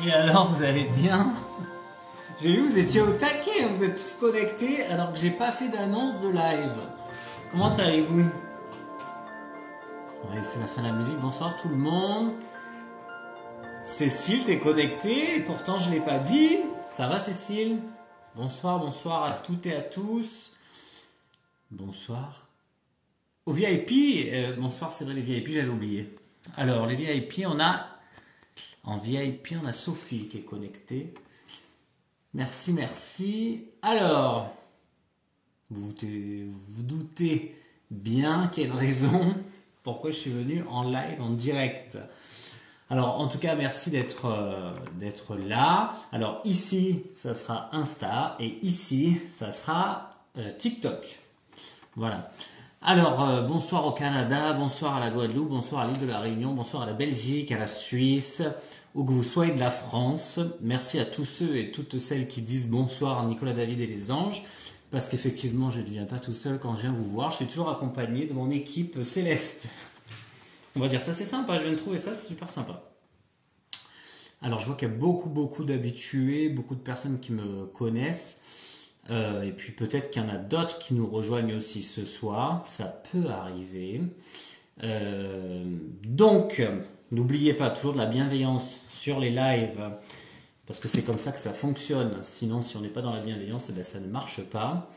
Et alors, vous allez bien? J'ai vu, vous étiez au taquet, hein, vous êtes tous connectés alors que j'ai pas fait d'annonce de live. Comment allez-vous? Allez, c'est la fin de la musique. Bonsoir tout le monde. Cécile, t'es connectée et pourtant je l'ai pas dit. Ça va Cécile? Bonsoir, bonsoir à toutes et à tous. Bonsoir. Au VIP, bonsoir, c'est vrai les VIP, j'avais oublié. Alors, les VIP, en VIP, on a Sophie qui est connectée. Merci, merci. Alors, vous doutez bien quelle raison pourquoi je suis venu en live, en direct. Alors, en tout cas, merci d'être là. Alors, ici, ça sera Insta et ici, ça sera TikTok. Voilà. Alors, bonsoir au Canada, bonsoir à la Guadeloupe, bonsoir à l'île de la Réunion, bonsoir à la Belgique, à la Suisse, où que vous soyez de la France. Merci à tous ceux et toutes celles qui disent bonsoir à Nicolas David et les anges, parce qu'effectivement, je ne viens pas tout seul quand je viens vous voir, je suis toujours accompagné de mon équipe céleste. On va dire ça, c'est sympa, je viens de trouver ça, c'est super sympa. Alors, je vois qu'il y a beaucoup d'habitués, beaucoup de personnes qui me connaissent. Et puis peut-être qu'il y en a d'autres qui nous rejoignent aussi ce soir, ça peut arriver. Donc, n'oubliez pas toujours de la bienveillance sur les lives, parce que c'est comme ça que ça fonctionne. Sinon, si on n'est pas dans la bienveillance, eh ben, ça ne marche pas.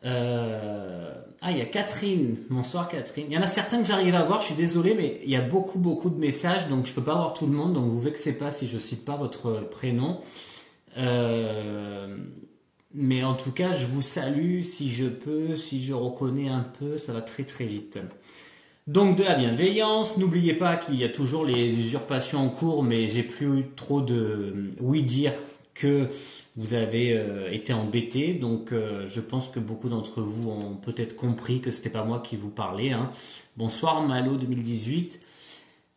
Il y a Catherine. Bonsoir Catherine. Il y en a certains que j'arrive à voir, je suis désolé, mais il y a beaucoup de messages, donc je peux pas voir tout le monde, donc vous vexez pas si je cite pas votre prénom. Mais en tout cas, je vous salue si je peux, si je reconnais un peu, ça va très vite. Donc de la bienveillance, n'oubliez pas qu'il y a toujours les usurpations en cours, mais j'ai plus trop de oui dire que vous avez été embêté. Donc je pense que beaucoup d'entre vous ont peut-être compris que c'était pas moi qui vous parlais. Hein. Bonsoir Malo 2018.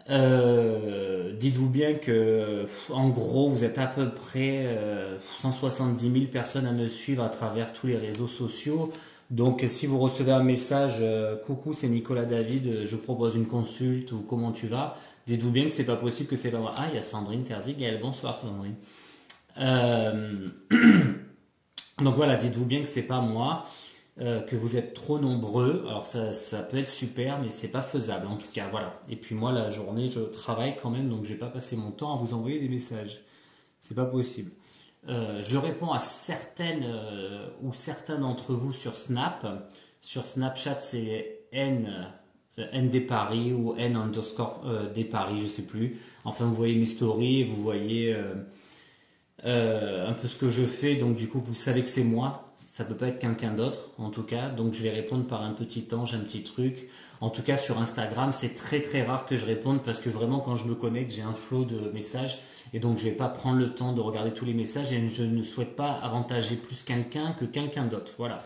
Dites-vous bien que, en gros, vous êtes à peu près 170 000 personnes à me suivre à travers tous les réseaux sociaux. Donc, si vous recevez un message, coucou, c'est Nicolas David, je propose une consulte ou comment tu vas, dites-vous bien que c'est pas possible que c'est pas moi. Ah, il y a Sandrine Terzigael. Bonsoir Sandrine. Euh, donc voilà, dites-vous bien que c'est pas moi. Que vous êtes trop nombreux. Alors ça peut être super, mais c'est pas faisable en tout cas. Voilà. Et puis moi la journée je travaille quand même, donc je vais pas passer mon temps à vous envoyer des messages. C'est pas possible. Je réponds à certaines ou certains d'entre vous sur Snap. Sur Snapchat c'est N des Paris ou N underscore des Paris, je sais plus. Enfin vous voyez mes stories, vous voyez un peu ce que je fais, donc du coup vous savez que c'est moi, ça peut pas être quelqu'un d'autre en tout cas, donc je vais répondre par un petit ange, un petit truc. En tout cas sur Instagram c'est très rare que je réponde parce que vraiment quand je me connecte j'ai un flot de messages et donc je vais pas prendre le temps de regarder tous les messages et je ne souhaite pas avantager plus quelqu'un que quelqu'un d'autre, voilà.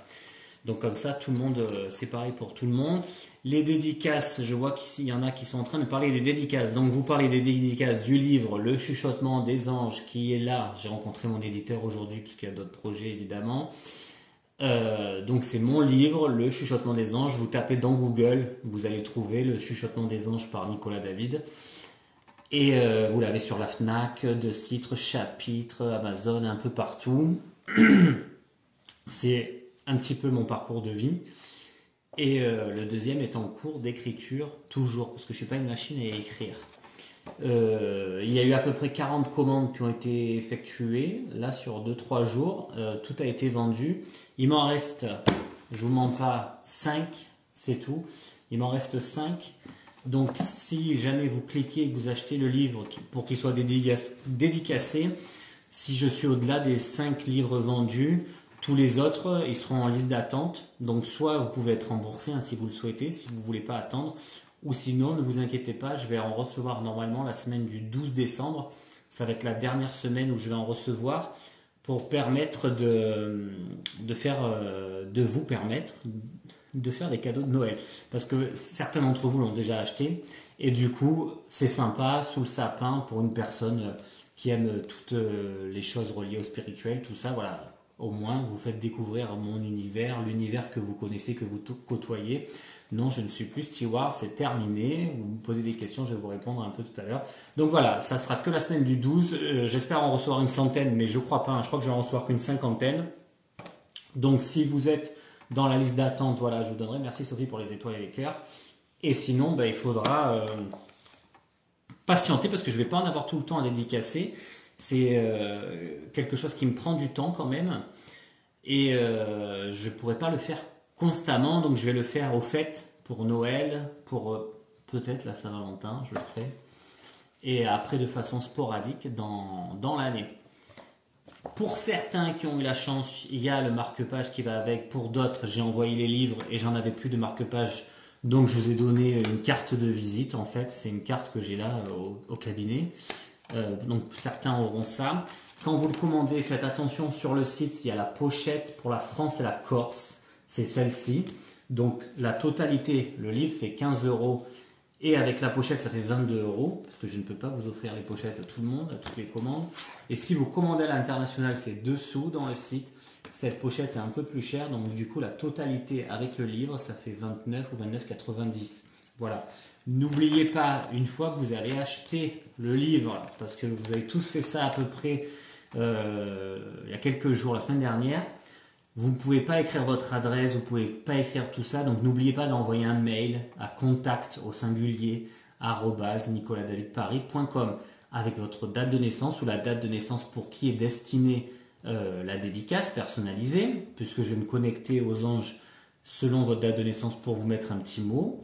Donc comme ça, tout le monde, c'est pareil pour tout le monde. Les dédicaces, je vois qu'ici, il y en a qui sont en train de parler des dédicaces. Donc vous parlez des dédicaces du livre Le Chuchotement des Anges qui est là. J'ai rencontré mon éditeur aujourd'hui puisqu'il y a d'autres projets évidemment. Donc c'est mon livre, Le Chuchotement des Anges. Vous tapez dans Google, vous allez trouver Le Chuchotement des Anges par Nicolas David. Et vous l'avez sur la Fnac, de Citre, Chapitre, Amazon, un peu partout. C'est un petit peu mon parcours de vie. Et le deuxième est en cours d'écriture, toujours, parce que je suis pas une machine à écrire. Il y a eu à peu près 40 commandes qui ont été effectuées, là sur 2-3 jours. Tout a été vendu. Il m'en reste, je vous mens pas, 5, c'est tout. Il m'en reste 5. Donc si jamais vous cliquez et que vous achetez le livre pour qu'il soit dédicacé, si je suis au-delà des 5 livres vendus, tous les autres, ils seront en liste d'attente. Donc soit vous pouvez être remboursé hein, si vous le souhaitez, si vous ne voulez pas attendre. Ou sinon, ne vous inquiétez pas, je vais en recevoir normalement la semaine du 12 décembre. Ça va être la dernière semaine où je vais en recevoir pour permettre de vous permettre de faire des cadeaux de Noël. Parce que certains d'entre vous l'ont déjà acheté. Et du coup, c'est sympa sous le sapin pour une personne qui aime toutes les choses reliées au spirituel, tout ça, voilà. Au moins, vous faites découvrir mon univers, l'univers que vous connaissez, que vous côtoyez. Non, je ne suis plus steward, c'est terminé. Vous me posez des questions, je vais vous répondre un peu tout à l'heure. Donc voilà, ça sera que la semaine du 12. J'espère en recevoir une centaine, mais je crois pas. Je crois que je vais en recevoir qu'une cinquantaine. Donc si vous êtes dans la liste d'attente, voilà, je vous donnerai. Merci Sophie pour les étoiles et les cœurs. Et sinon, il faudra patienter parce que je ne vais pas en avoir tout le temps à dédicacer. C'est quelque chose qui me prend du temps quand même. Et je ne pourrais pas le faire constamment. Donc je vais le faire au fait pour Noël, pour peut-être la Saint-Valentin, je le ferai. Et après de façon sporadique dans l'année. Pour certains qui ont eu la chance, il y a le marque-page qui va avec. Pour d'autres, j'ai envoyé les livres et j'en avais plus de marque-page. Donc je vous ai donné une carte de visite. En fait, c'est une carte que j'ai là au cabinet. Donc certains auront ça. Quand vous le commandez, faites attention sur le site, il y a la pochette pour la France et la Corse. C'est celle-ci. Donc la totalité, le livre fait 15 euros. Et avec la pochette, ça fait 22 euros, parce que je ne peux pas vous offrir les pochettes à tout le monde, à toutes les commandes. Et si vous commandez à l'international, c'est dessous dans le site. Cette pochette est un peu plus chère, donc du coup, la totalité avec le livre, ça fait 29 ou 29,90. Voilà. N'oubliez pas, une fois que vous allez acheter le livre, parce que vous avez tous fait ça à peu près il y a quelques jours, la semaine dernière, vous ne pouvez pas écrire votre adresse, vous ne pouvez pas écrire tout ça, donc n'oubliez pas d'envoyer un mail à contact au singulier @nicolasdavidparis.com avec votre date de naissance ou la date de naissance pour qui est destinée la dédicace personnalisée, puisque je vais me connecter aux anges selon votre date de naissance pour vous mettre un petit mot.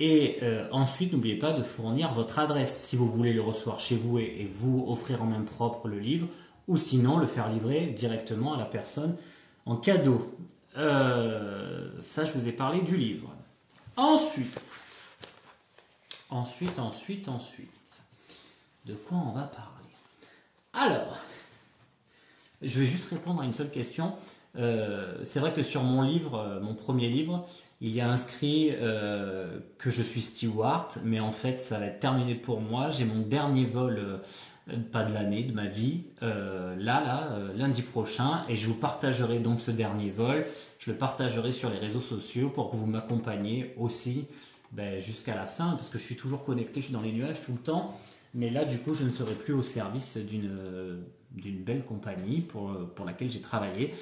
Et ensuite, n'oubliez pas de fournir votre adresse si vous voulez le recevoir chez vous et vous offrir en main propre le livre, ou sinon le faire livrer directement à la personne en cadeau. Ça, je vous ai parlé du livre. Ensuite. De quoi on va parler? Alors, je vais juste répondre à une seule question. C'est vrai que sur mon livre, mon premier livre, il y a inscrit que je suis steward, mais en fait, ça va être terminé pour moi. J'ai mon dernier vol, pas de l'année, de ma vie, lundi prochain, et je vous partagerai donc ce dernier vol. Je le partagerai sur les réseaux sociaux pour que vous m'accompagniez aussi jusqu'à la fin, parce que je suis toujours connecté, je suis dans les nuages tout le temps. Mais là, du coup, je ne serai plus au service d'une belle compagnie pour laquelle j'ai travaillé,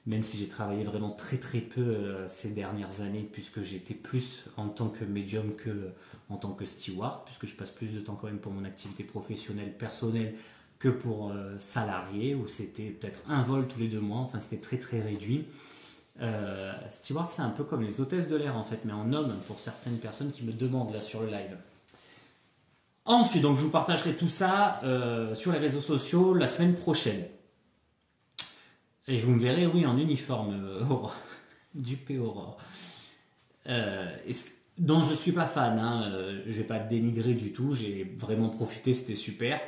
même si j'ai travaillé vraiment très très peu ces dernières années, puisque j'étais plus en tant que médium que en tant que steward, puisque je passe plus de temps quand même pour mon activité professionnelle, personnelle, que pour salarié, où c'était peut-être un vol tous les 2 mois, enfin c'était très très réduit. Steward, c'est un peu comme les hôtesses de l'air en fait, mais en homme pour certaines personnes qui me demandent là sur le live. Ensuite, donc je vous partagerai tout ça sur les réseaux sociaux la semaine prochaine. Et vous me verrez, oui, en uniforme, du Aurore. Dont je suis pas fan, je vais pas dénigrer du tout, j'ai vraiment profité, c'était super.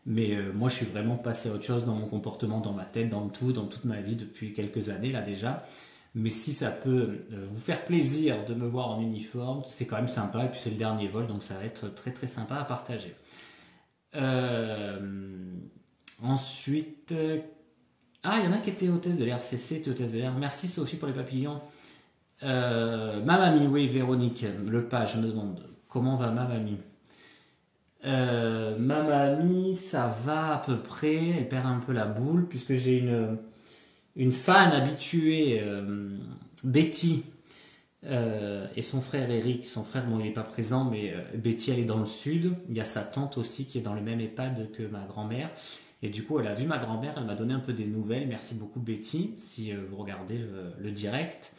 Mais moi, je suis vraiment passé à autre chose dans mon comportement, dans ma tête, dans toute ma vie depuis quelques années là déjà. Mais si ça peut vous faire plaisir de me voir en uniforme, c'est quand même sympa. Et puis c'est le dernier vol, donc ça va être très très sympa à partager. Ensuite, il y en a qui étaient hôtesse de l'RCC, étaient hôtesse de l'air. Merci Sophie pour les papillons. Ma mamie, oui, Véronique Lepage me demande comment va ma mamie. Ma mamie, ça va à peu près. Elle perd un peu la boule puisque j'ai une fan habituée, Betty, et son frère Eric. Son frère, bon, il n'est pas présent, mais Betty, elle est dans le sud. Il y a sa tante aussi qui est dans le même EHPAD que ma grand-mère. Et du coup, elle a vu ma grand-mère, elle m'a donné un peu des nouvelles. Merci beaucoup Betty, si vous regardez le direct.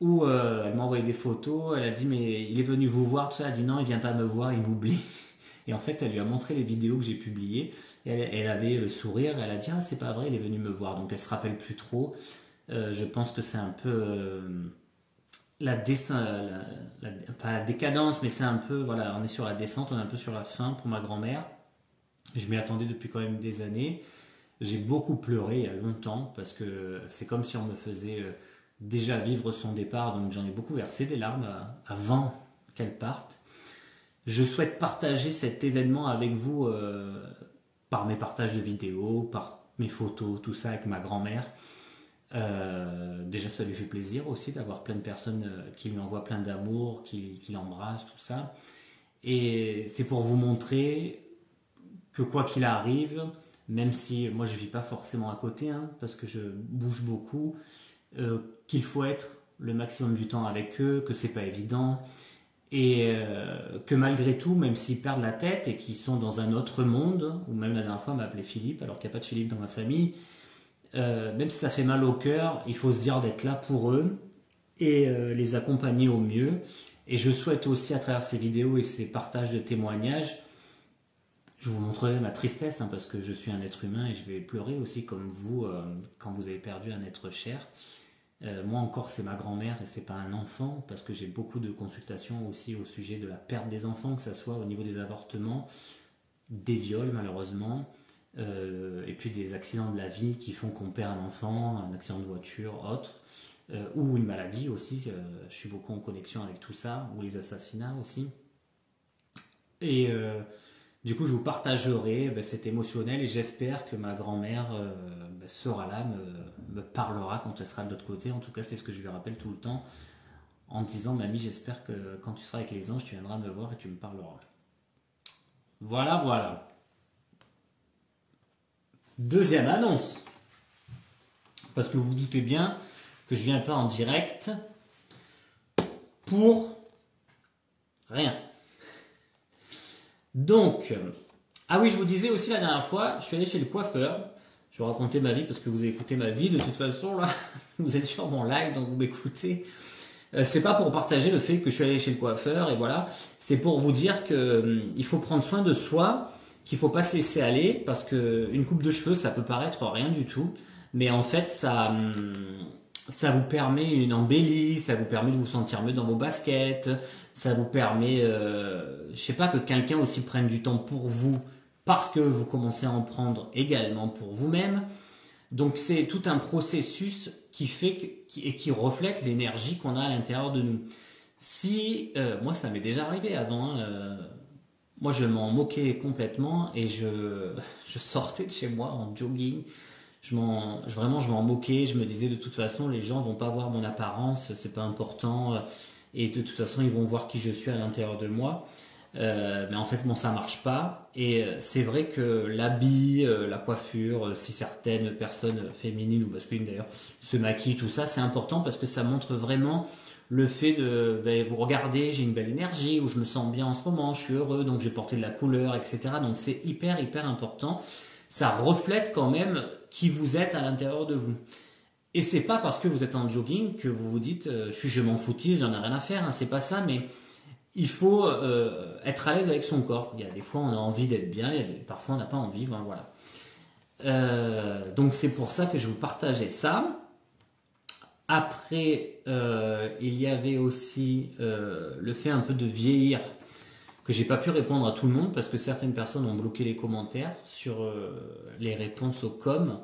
Où elle m'a envoyé des photos, elle a dit mais il est venu vous voir, tout ça. Elle a dit non, il vient pas me voir, il m'oublie. Et en fait, elle lui a montré les vidéos que j'ai publiées. Et elle avait le sourire, elle a dit ah c'est pas vrai, il est venu me voir. Donc elle se rappelle plus trop. Je pense que c'est un peu pas la décadence, mais c'est un peu voilà, on est sur la descente, on est un peu sur la fin pour ma grand-mère. Je m'y attendais depuis quand même des années. J'ai beaucoup pleuré il y a longtemps parce que c'est comme si on me faisait déjà vivre son départ, donc j'en ai beaucoup versé des larmes avant qu'elle parte. Je souhaite partager cet événement avec vous par mes partages de vidéos, par mes photos, tout ça avec ma grand-mère. Déjà, ça lui fait plaisir aussi d'avoir plein de personnes qui lui envoient plein d'amour, qui l'embrassent, tout ça. Et c'est pour vous montrer que quoi qu'il arrive, même si moi je vis pas forcément à côté, hein, parce que je bouge beaucoup, qu'il faut être le maximum du temps avec eux, que c'est pas évident, et que malgré tout, même s'ils perdent la tête et qu'ils sont dans un autre monde, ou même la dernière fois on m'a appelé Philippe, alors qu'il n'y a pas de Philippe dans ma famille, même si ça fait mal au cœur, il faut se dire d'être là pour eux et les accompagner au mieux. Et je souhaite aussi à travers ces vidéos et ces partages de témoignages, je vous montrerai ma tristesse, hein, parce que je suis un être humain et je vais pleurer aussi comme vous quand vous avez perdu un être cher. Moi encore, c'est ma grand-mère et c'est pas un enfant, parce que j'ai beaucoup de consultations aussi au sujet de la perte des enfants, que ce soit au niveau des avortements, des viols malheureusement, et puis des accidents de la vie qui font qu'on perd un enfant, un accident de voiture, autre, ou une maladie aussi. Je suis beaucoup en connexion avec tout ça, ou les assassinats aussi. Et du coup, je vous partagerai cet émotionnel et j'espère que ma grand-mère sera là, me parlera quand elle sera de l'autre côté. En tout cas, c'est ce que je lui rappelle tout le temps en disant, mamie, j'espère que quand tu seras avec les anges, tu viendras me voir et tu me parleras. Voilà, voilà. Deuxième annonce. Parce que vous vous doutez bien que je viens pas en direct pour rien. Donc, ah oui, je vous disais aussi la dernière fois, je suis allé chez le coiffeur. Je vais raconter ma vie parce que vous écoutez ma vie de toute façon là. Vous êtes sur mon live donc vous m'écoutez. C'est pas pour partager le fait que je suis allé chez le coiffeur et voilà. C'est pour vous dire que il faut prendre soin de soi, qu'il faut pas se laisser aller parce que une coupe de cheveux ça peut paraître rien du tout, mais en fait ça vous permet une embellie, ça vous permet de vous sentir mieux dans vos baskets, ça vous permet, je sais pas, que quelqu'un aussi prenne du temps pour vous parce que vous commencez à en prendre également pour vous-même. Donc c'est tout un processus qui fait et qui reflète l'énergie qu'on a à l'intérieur de nous. Si moi ça m'est déjà arrivé avant, hein, moi je m'en moquais complètement et je sortais de chez moi en jogging. Vraiment je m'en moquais. Je me disais de toute façon les gens vont pas voir mon apparence, c'est pas important et de toute façon ils vont voir qui je suis à l'intérieur de moi. Mais en fait, bon, ça marche pas. Et c'est vrai que l'habit, la coiffure, si certaines personnes féminines ou masculines d'ailleurs se maquillent, tout ça, c'est important parce que ça montre vraiment le fait de vous regardez, j'ai une belle énergie, ou je me sens bien en ce moment, je suis heureux, donc j'ai porté de la couleur, etc. Donc c'est hyper, hyper important. Ça reflète quand même qui vous êtes à l'intérieur de vous. Et c'est pas parce que vous êtes en jogging que vous vous dites je m'en foutise, j'en ai rien à faire, hein, c'est pas ça, mais il faut être à l'aise avec son corps. Il y a des fois on a envie d'être bien, parfois on n'a pas envie, ben voilà. Donc c'est pour ça que je vous partageais ça. Après, il y avait aussi le fait un peu de vieillir, que j'ai pas pu répondre à tout le monde parce que certaines personnes ont bloqué les commentaires sur les réponses au com.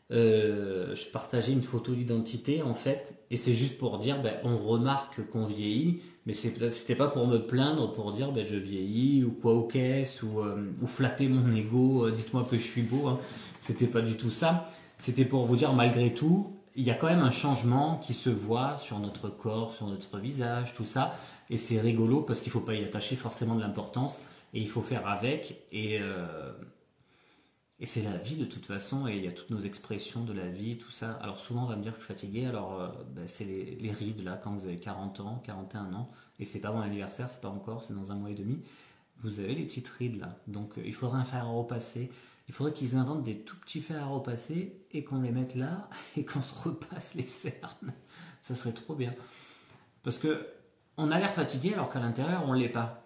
Je partageais une photo d'identité en fait, et c'est juste pour dire, on remarque qu'on vieillit, mais c'était pas pour me plaindre, pour dire, je vieillis ou quoi au caisse ou flatter mon ego, dites-moi que je suis beau. Hein. C'était pas du tout ça. C'était pour vous dire, malgré tout, il y a quand même un changement qui se voit sur notre corps, sur notre visage, tout ça, et c'est rigolo parce qu'il faut pas y attacher forcément de l'importance et il faut faire avec et c'est la vie de toute façon, et il y a toutes nos expressions de la vie, tout ça. Alors souvent on va me dire que je suis fatigué, alors c'est les rides là, quand vous avez 40 ans, 41 ans, et c'est pas mon anniversaire, c'est pas encore, c'est dans un mois et demi, vous avez les petites rides là. Donc il faudrait un fer à repasser, il faudrait qu'ils inventent des tout petits fers à repasser, et qu'on les mette là, et qu'on se repasse les cernes. Ça serait trop bien. Parce que on a l'air fatigué alors qu'à l'intérieur on l'est pas.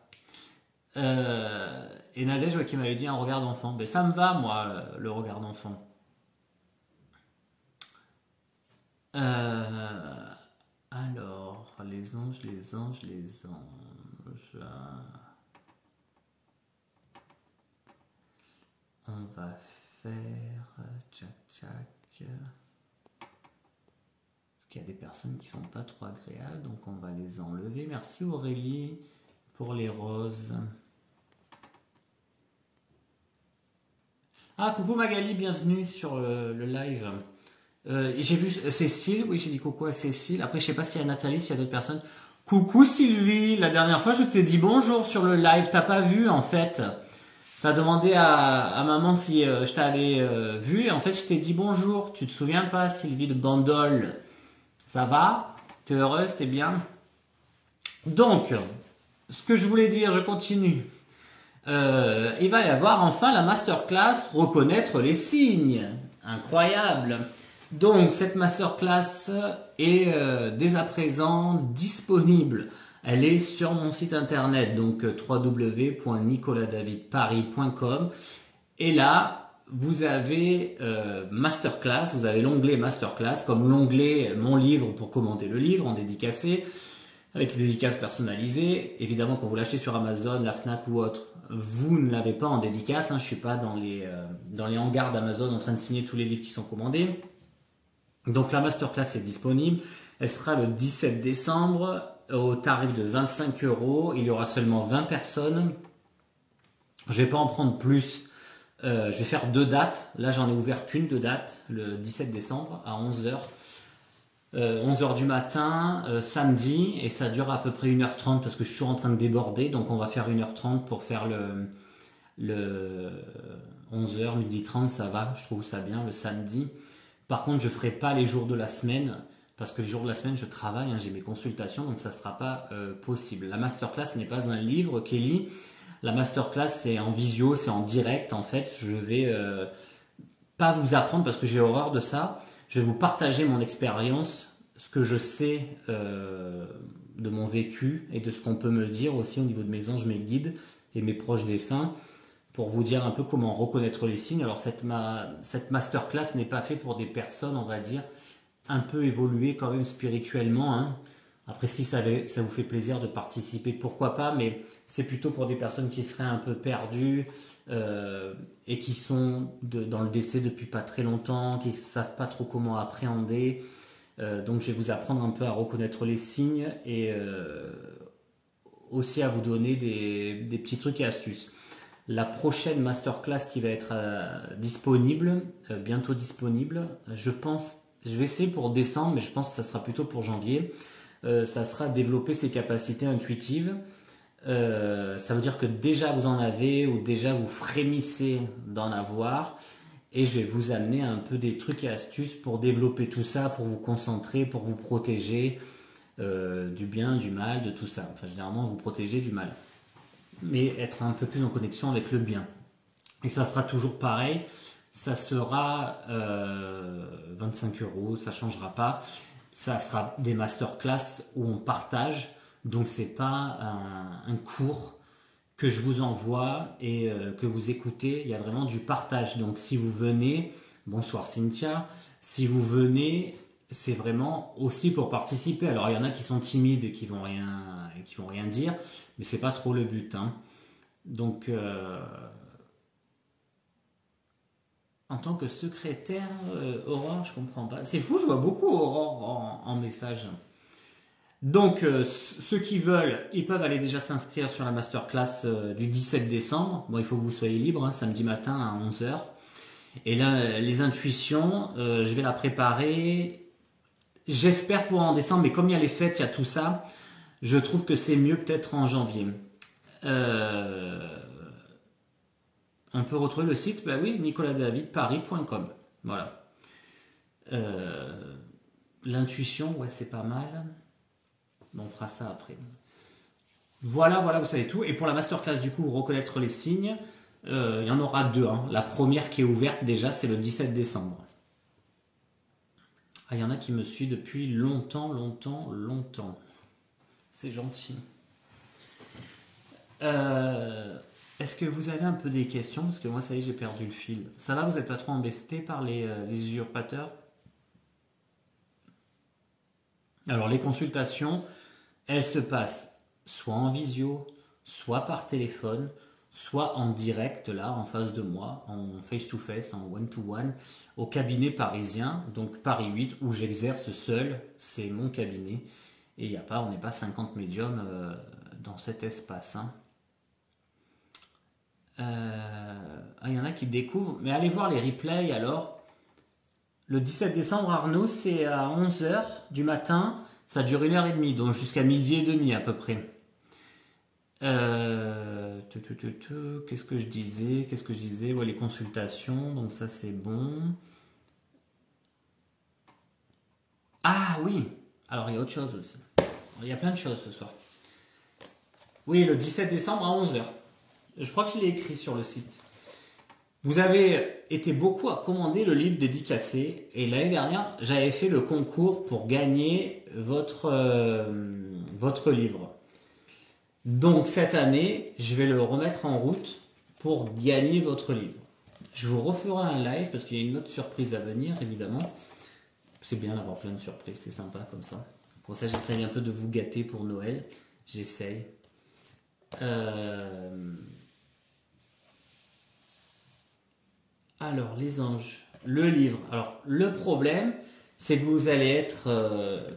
Et Nadège qui m'avait dit un regard d'enfant. Ben, ça me va, moi, le regard d'enfant. Euh, alors, les anges, les anges, les anges. On va faire. Tchac, tchac. Parce qu'il y a des personnes qui sont pas trop agréables, donc on va les enlever. Merci Aurélie pour les roses. Ah, coucou Magali, bienvenue sur le live. J'ai vu Cécile, oui, j'ai dit coucou à Cécile. Après, je sais pas s'il y a Nathalie, s'il y a d'autres personnes. Coucou Sylvie, la dernière fois je t'ai dit bonjour sur le live, t'as pas vu en fait. T'as demandé à maman si je t'avais vu et en fait je t'ai dit bonjour. Tu te souviens pas Sylvie de Bandol? Ça va? T'es heureuse? T'es bien? Donc, ce que je voulais dire, je continue. Il va y avoir enfin la masterclass reconnaître les signes. Incroyable. Donc cette masterclass est dès à présent disponible. Elle est sur mon site internet, donc www.nicolasdavidparis.com. Et là, vous avez masterclass, vous avez l'onglet masterclass, comme l'onglet mon livre pour commenter le livre en dédicacé avec les dédicaces personnalisées. Évidemment, quand vous l'achetez sur Amazon, la Fnac ou autre, vous ne l'avez pas en dédicace. Hein, je suis pas dans les hangars d'Amazon en train de signer tous les livres qui sont commandés. Donc la masterclass est disponible. Elle sera le 17 décembre au tarif de 25 euros. Il y aura seulement 20 personnes. Je vais pas en prendre plus. Je vais faire 2 dates. Là, j'en ai ouvert qu'une de date, le 17 décembre à 11h. 11h du matin, samedi, et ça dure à peu près 1h30 parce que je suis toujours en train de déborder, donc on va faire 1h30 pour faire le 11h, 12h30, ça va, je trouve ça bien le samedi. Par contre, je ferai pas les jours de la semaine, parce que les jours de la semaine, je travaille, hein, j'ai mes consultations, donc ça sera pas possible. La masterclass n'est pas un livre, Kelly. La masterclass, c'est en visio, c'est en direct, en fait. Je vais pas vous apprendre, parce que j'ai horreur de ça. Je vais vous partager mon expérience, ce que je sais de mon vécu et de ce qu'on peut me dire aussi au niveau de mes anges, mes guides et mes proches défunts, pour vous dire un peu comment reconnaître les signes. Alors cette masterclass n'est pas faite pour des personnes, on va dire, un peu évoluées quand même spirituellement. Hein. Après, si ça vous fait plaisir de participer, pourquoi pas, mais c'est plutôt pour des personnes qui seraient un peu perdues et qui sont dans le décès depuis pas très longtemps, qui ne savent pas trop comment appréhender. Donc, je vais vous apprendre un peu à reconnaître les signes et aussi à vous donner des petits trucs et astuces. La prochaine masterclass qui va être disponible, bientôt disponible, je pense, je vais essayer pour décembre, mais je pense que ça sera plutôt pour janvier. Ça sera développer ses capacités intuitives. Ça veut dire que déjà vous en avez ou déjà vous frémissez d'en avoir. Et je vais vous amener un peu des trucs et astuces pour développer tout ça, pour vous concentrer, pour vous protéger du bien, du mal, de tout ça. Enfin, généralement, vous protéger du mal. Mais être un peu plus en connexion avec le bien. Et ça sera toujours pareil. Ça sera 25 euros, ça changera pas. Ça sera des masterclass où on partage. Donc c'est pas un cours que je vous envoie et que vous écoutez. Il y a vraiment du partage. Donc si vous venez, bonsoir Cynthia, si vous venez, c'est vraiment aussi pour participer. Alors il y en a qui sont timides et qui vont rien dire, mais c'est pas trop le but. Hein. Donc en tant que secrétaire, Aurore, je comprends pas. C'est fou, je vois beaucoup Aurore en message. Donc, ceux qui veulent, ils peuvent aller déjà s'inscrire sur la masterclass du 17 décembre. Bon, il faut que vous soyez libre, hein, samedi matin à 11h. Et là, les intuitions, je vais la préparer. J'espère pour en décembre, mais comme il y a les fêtes, il y a tout ça, je trouve que c'est mieux peut-être en janvier. Euh, on peut retrouver le site, bah oui, nicolasdavidparis.com. Voilà. Euh, L'intuition, ouais, c'est pas mal. On fera ça après. Voilà, vous savez tout. Et pour la masterclass, du coup, reconnaître les signes, il y en aura 2. Hein. La première qui est ouverte déjà, c'est le 17 décembre. Ah, il y en a qui me suivent depuis longtemps, longtemps, longtemps. C'est gentil. Est-ce que vous avez un peu des questions? Parce que moi, ça y est, j'ai perdu le fil. Ça va, vous n'êtes pas trop embêté par les usurpateurs? Alors, les consultations, elles se passent soit en visio, soit par téléphone, soit en direct, là, en face de moi, en face-to-face, en one-to-one, au cabinet parisien, donc Paris 8, où j'exerce seul, c'est mon cabinet. Et on n'est pas 50 médiums dans cet espace. Hein. Il y en a qui découvrent, mais allez voir les replays alors. Le 17 décembre, Arnaud, c'est à 11 h du matin. Ça dure 1 h 30, donc jusqu'à midi et demi à peu près. Qu'est-ce que je disais? Qu'est-ce que je disais? Ouais, les consultations, donc ça c'est bon. Ah oui! Alors il y a autre chose aussi. Il y a plein de choses ce soir. Oui, le 17 décembre à 11 h. Je crois que je l'ai écrit sur le site. Vous avez été beaucoup à commander le livre dédicacé et l'année dernière, j'avais fait le concours pour gagner votre livre. Donc cette année, je vais le remettre en route pour gagner votre livre. Je vous referai un live parce qu'il y a une autre surprise à venir, évidemment. C'est bien d'avoir plein de surprises, c'est sympa comme ça. Comme ça, j'essaye un peu de vous gâter pour Noël. J'essaye. Alors, les anges, le livre. Alors, le problème, c'est que vous allez être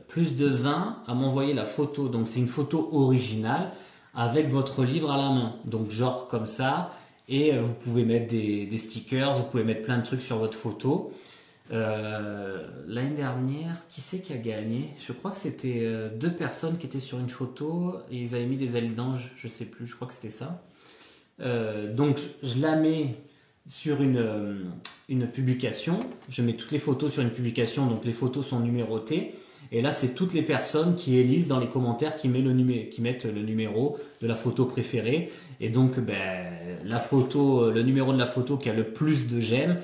plus de 20 à m'envoyer la photo. Donc, c'est une photo originale avec votre livre à la main. Donc, genre comme ça. Et vous pouvez mettre des stickers, vous pouvez mettre plein de trucs sur votre photo. L'année dernière, qui c'est qui a gagné? Je crois que c'était deux personnes qui étaient sur une photo et ils avaient mis des ailes d'ange, je sais plus, je crois que c'était ça. Donc je la mets sur une publication, je mets toutes les photos sur une publication, donc les photos sont numérotées. Et là, c'est toutes les personnes qui élisent dans les commentaires qui mettent le numéro de la photo préférée. Et donc, ben, la photo, le numéro de la photo qui a le plus de j'aime,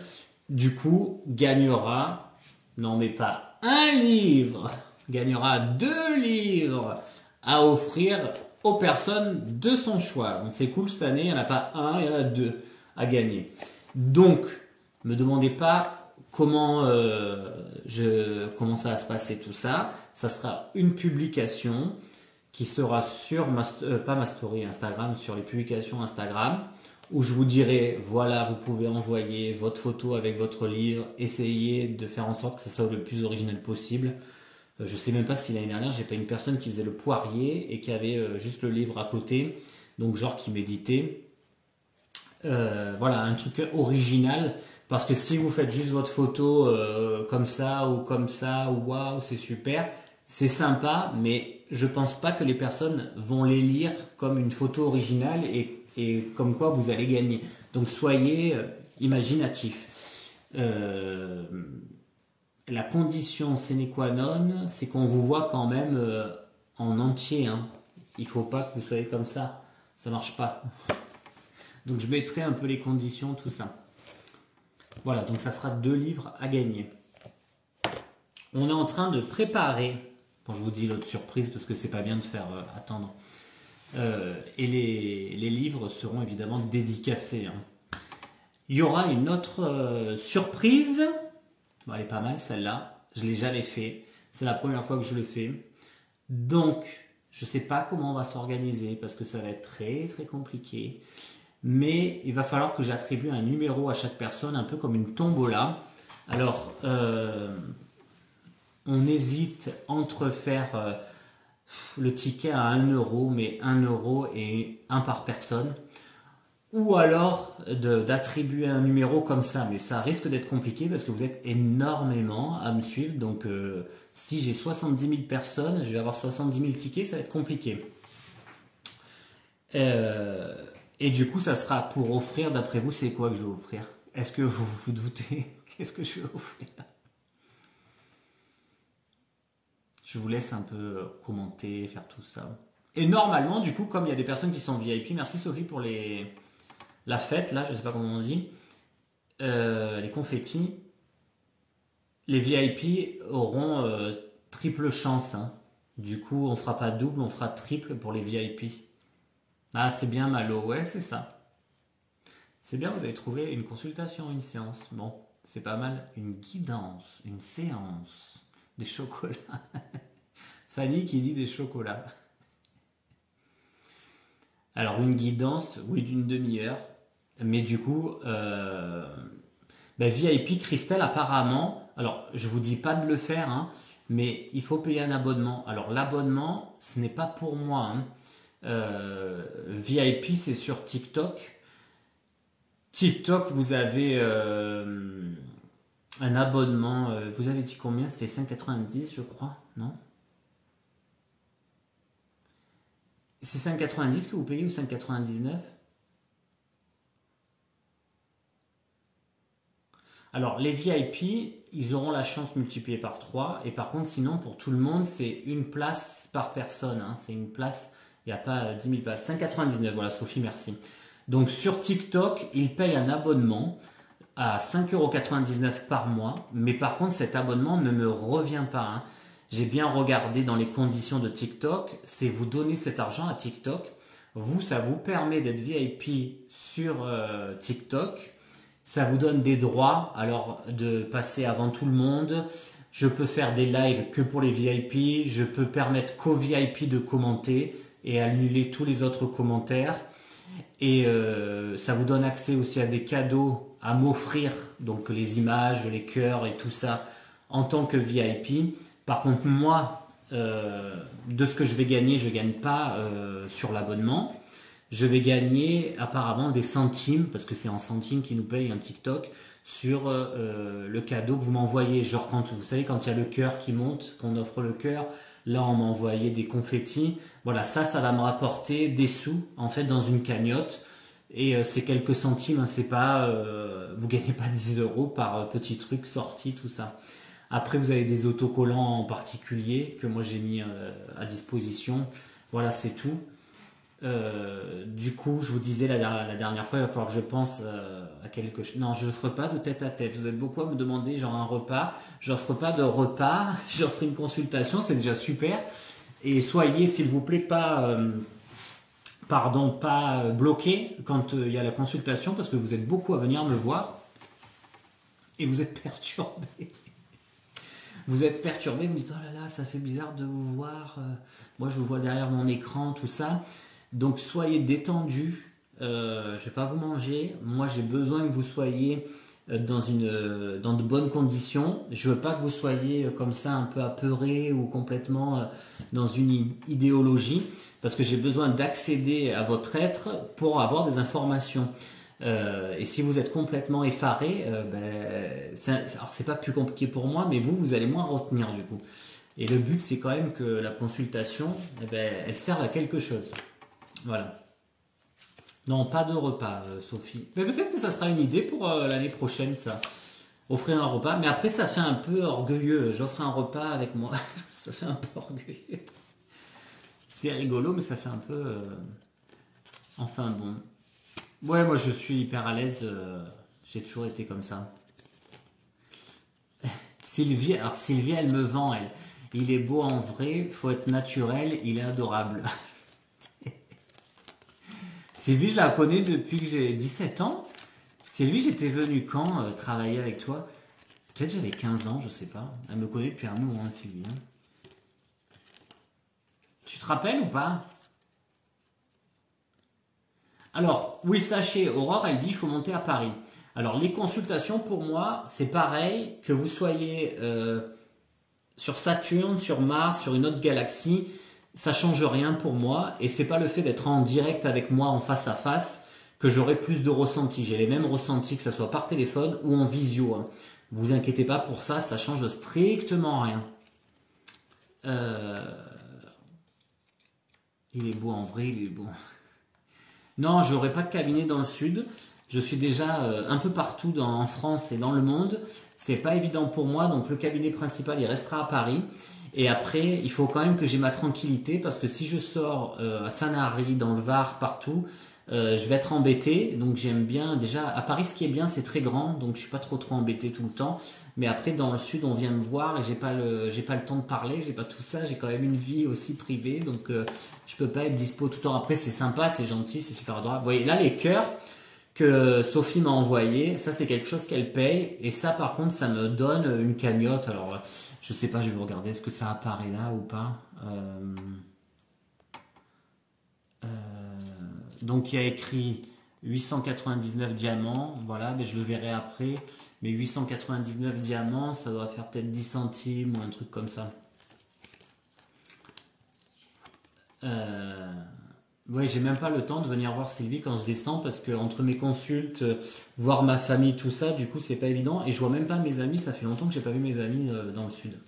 du coup, gagnera, non mais pas un livre, gagnera 2 livres à offrir aux personnes de son choix. Donc c'est cool cette année, il n'y en a pas un, il y en a 2 à gagner. Donc, me demandez pas comment ça va se passer tout ça. Ça sera une publication qui sera sur pas ma story Instagram, sur les publications Instagram, où je vous dirai, voilà, vous pouvez envoyer votre photo avec votre livre, essayez de faire en sorte que ça soit le plus original possible. Je sais même pas si l'année dernière, j'ai pas une personne qui faisait le poirier et qui avait juste le livre à côté, donc genre qui méditait. Voilà, un truc original, parce que si vous faites juste votre photo comme ça, ou waouh, c'est super, c'est sympa, mais je pense pas que les personnes vont les lire comme une photo originale et comme quoi vous allez gagner. Donc soyez imaginatif. La condition sine qua non, c'est qu'on vous voit quand même en entier. Hein. Il faut pas que vous soyez comme ça marche pas. Donc je mettrai un peu les conditions, tout ça. Voilà, donc ça sera 2 livres à gagner. On est en train de préparer, bon, je vous dis l'autre surprise parce que c'est pas bien de faire attendre. Et les livres seront évidemment dédicacés. Hein. Il y aura une autre surprise. Bon, elle est pas mal celle-là. Je l'ai jamais fait. C'est la première fois que je le fais. Donc, je sais pas comment on va s'organiser parce que ça va être très très compliqué. Mais il va falloir que j'attribue un numéro à chaque personne, un peu comme une tombola. Alors, on hésite entre faire le ticket à 1 euro, mais 1 euro et un par personne, ou alors d'attribuer un numéro comme ça, mais ça risque d'être compliqué parce que vous êtes énormément à me suivre, donc si j'ai 70 000 personnes, je vais avoir 70 000 tickets, ça va être compliqué. Et du coup, ça sera pour offrir, d'après vous, c'est quoi que je vais offrir? Est-ce que vous vous doutez? Qu'est-ce que je vais offrir? Je vous laisse un peu commenter, faire tout ça. Et normalement, du coup, comme il y a des personnes qui sont VIP, merci Sophie pour la fête, là, je sais pas comment on dit, les confettis, les VIP auront triple chance. Hein. Du coup, on fera pas double, on fera triple pour les VIP. Ah, c'est bien Malo, ouais, c'est ça. C'est bien, vous avez trouvé une consultation, une séance. Bon, c'est pas mal. Une guidance, une séance, des chocolats. Fanny qui dit des chocolats. Alors, une guidance, oui, d'une demi-heure. Mais du coup, VIP Christelle, apparemment, alors je vous dis pas de le faire, hein, mais il faut payer un abonnement. Alors, l'abonnement, ce n'est pas pour moi. Hein. VIP, c'est sur TikTok. TikTok, vous avez Un abonnement, vous avez dit combien? C'était 5,90 je crois, non? C'est 5,90 que vous payez ou 5,99? Alors, les VIP, ils auront la chance multipliée par 3. Et par contre, sinon, pour tout le monde, c'est une place par personne, hein. C'est une place, il n'y a pas 10 000 places. 5,99, voilà, Sophie, merci. Donc, sur TikTok, ils payent un abonnement à 5,99 € par mois. Mais par contre, cet abonnement ne me revient pas, hein. J'ai bien regardé dans les conditions de TikTok. C'est vous donner cet argent à TikTok. Vous, ça vous permet d'être VIP sur TikTok. Ça vous donne des droits, alors de passer avant tout le monde. Je peux faire des lives que pour les VIP. Je peux permettre qu'aux VIP de commenter et annuler tous les autres commentaires. Et ça vous donne accès aussi à des cadeaux à m'offrir, donc les images, les cœurs et tout ça en tant que VIP. Par contre, moi, de ce que je vais gagner, je gagne pas sur l'abonnement. Je vais gagner apparemment des centimes, parce que c'est en centimes qui nous paye un TikTok, sur le cadeau que vous m'envoyez. Genre quand vous savez quand il y a le cœur qui monte, qu'on offre le cœur, là on m'a envoyé des confettis. Voilà, ça va me rapporter des sous en fait dans une cagnotte. Et c'est quelques centimes, hein, c'est pas, vous gagnez pas 10 € par petit truc sorti, tout ça. Après, vous avez des autocollants en particulier que moi j'ai mis à disposition. Voilà, c'est tout. Du coup, je vous disais la dernière fois, il va falloir que je pense à quelque chose. Non, je ne ferai pas de tête à tête. Vous êtes beaucoup à me demander genre un repas. J'offre pas de repas. J'offre une consultation, c'est déjà super. Et soyez, s'il vous plaît, pas bloqués quand il y a la consultation, parce que vous êtes beaucoup à venir me voir et vous êtes perturbés. Vous êtes perturbé, vous me dites oh là là, ça fait bizarre de vous voir. Moi, je vous vois derrière mon écran, tout ça. Donc, soyez détendus. Je vais pas vous manger. Moi, j'ai besoin que vous soyez dans de bonnes conditions. Je veux pas que vous soyez comme ça un peu apeuré ou complètement dans une idéologie, parce que j'ai besoin d'accéder à votre être pour avoir des informations. Et si vous êtes complètement effaré, alors c'est pas plus compliqué pour moi, mais vous allez moins retenir du coup. Et le but, c'est quand même que la consultation, elle serve à quelque chose. Voilà. Non, pas de repas, Sophie. Mais peut-être que ça sera une idée pour l'année prochaine, ça. Offrir un repas. Mais après, ça fait un peu orgueilleux. J'offre un repas avec moi. Ça fait un peu orgueilleux. C'est rigolo, mais ça fait un peu... Enfin bon. Ouais, moi je suis hyper à l'aise. J'ai toujours été comme ça. Sylvie, alors Sylvie, elle me vend, elle. Il est beau en vrai, faut être naturel, il est adorable. Sylvie, je la connais depuis que j'ai 17 ans. Sylvie, j'étais venu quand travailler avec toi? Peut-être j'avais 15 ans, je sais pas. Elle me connaît depuis un moment, hein, Sylvie, hein. Tu te rappelles ou pas? Alors, oui, sachez, Aurore, elle dit il faut monter à Paris. Alors, les consultations, pour moi, c'est pareil que vous soyez sur Saturne, sur Mars, sur une autre galaxie. Ça change rien pour moi. Et c'est pas le fait d'être en direct avec moi en face à face que j'aurai plus de ressenti. J'ai les mêmes ressentis, que ce soit par téléphone ou en visio, hein. Vous inquiétez pas pour ça, ça change strictement rien. Euh, il est beau en vrai, il est beau. Non, je n'aurai pas de cabinet dans le sud. Je suis déjà un peu partout en France et dans le monde. C'est pas évident pour moi, donc le cabinet principal il restera à Paris. Et après, il faut quand même que j'ai ma tranquillité parce que si je sors à Sanary, dans le Var, partout, je vais être embêté. Donc j'aime bien déjà à Paris, ce qui est bien, c'est très grand, donc je suis pas trop embêté tout le temps. Mais après, dans le sud, on vient me voir et j'ai pas le temps de parler, j'ai pas tout ça. J'ai quand même une vie aussi privée, donc je peux pas être dispo tout le temps. Après, c'est sympa, c'est gentil, c'est super adorable. Vous voyez là les cœurs que Sophie m'a envoyé, ça c'est quelque chose qu'elle paye et ça par contre ça me donne une cagnotte. Alors je sais pas, je vais vous regarder est-ce que ça apparaît là ou pas. Euh, donc il y a écrit 899 diamants, voilà, mais je le verrai après. Mais 899 diamants, ça doit faire peut-être 10 centimes ou un truc comme ça. Euh, Ouais, j'ai même pas le temps de venir voir Sylvie quand je descends parce que entre mes consultes, voir ma famille, tout ça, du coup, c'est pas évident. Et je vois même pas mes amis, ça fait longtemps que j'ai pas vu mes amis dans le sud.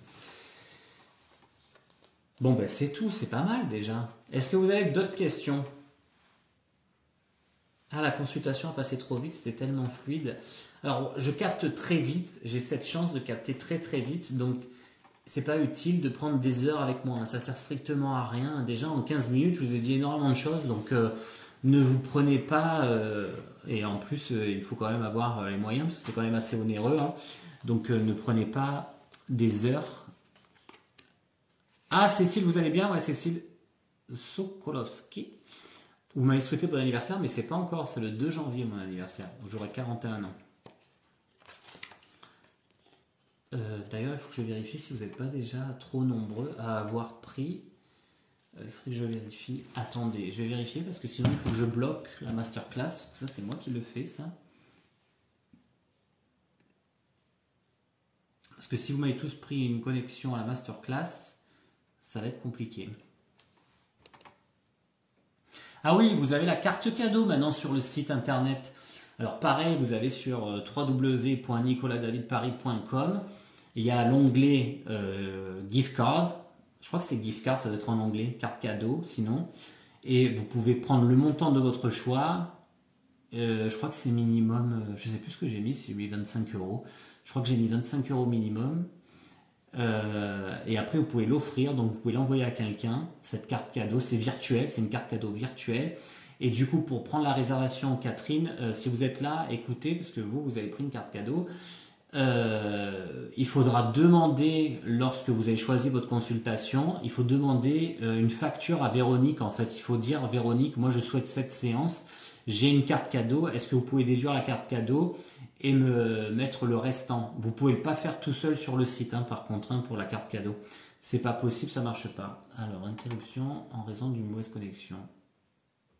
Bon, ben c'est tout, c'est pas mal déjà. Est-ce que vous avez d'autres questions? Ah, la consultation a passé trop vite, c'était tellement fluide. Alors, je capte très vite, j'ai cette chance de capter très très vite, donc c'est pas utile de prendre des heures avec moi, hein. Ça sert strictement à rien. Déjà, en 15 minutes, je vous ai dit énormément de choses, donc ne vous prenez pas. Et en plus, il faut quand même avoir les moyens, parce que c'est quand même assez onéreux, hein. Donc, ne prenez pas des heures. Ah, Cécile, vous allez bien? Ouais, Cécile Sokolowski. Vous m'avez souhaité bon anniversaire, mais c'est pas encore, c'est le 2 janvier mon anniversaire. J'aurai 41 ans. D'ailleurs, il faut que je vérifie si vous n'êtes pas déjà trop nombreux à avoir pris. Il faut que je vérifie. Attendez, je vais vérifier parce que sinon il faut que je bloque la masterclass. Parce que ça, c'est moi qui le fais, ça. Parce que si vous m'avez tous pris une connexion à la masterclass, ça va être compliqué. Ah oui, vous avez la carte cadeau maintenant sur le site internet. Alors pareil, vous allez sur www.nicolasdavidparis.com. Il y a l'onglet gift card. Je crois que c'est gift card, ça doit être en anglais, carte cadeau sinon. Et vous pouvez prendre le montant de votre choix. Je crois que c'est minimum, je sais plus ce que j'ai mis, si j'ai mis 25 euros. Je crois que j'ai mis 25 euros minimum. Et après, vous pouvez l'offrir, donc vous pouvez l'envoyer à quelqu'un. Cette carte cadeau, c'est virtuel, c'est une carte cadeau virtuelle. Et du coup, pour prendre la réservation, Catherine, si vous êtes là, écoutez, parce que vous avez pris une carte cadeau. Il faudra demander, lorsque vous avez choisi votre consultation, il faut demander une facture à Véronique. En fait, il faut dire, Véronique, moi je souhaite cette séance, j'ai une carte cadeau, est-ce que vous pouvez déduire la carte cadeau et me mettre le restant? Vous pouvez pas faire tout seul sur le site, hein, par contre, hein, pour la carte cadeau. C'est pas possible, ça marche pas. Alors, interruption en raison d'une mauvaise connexion.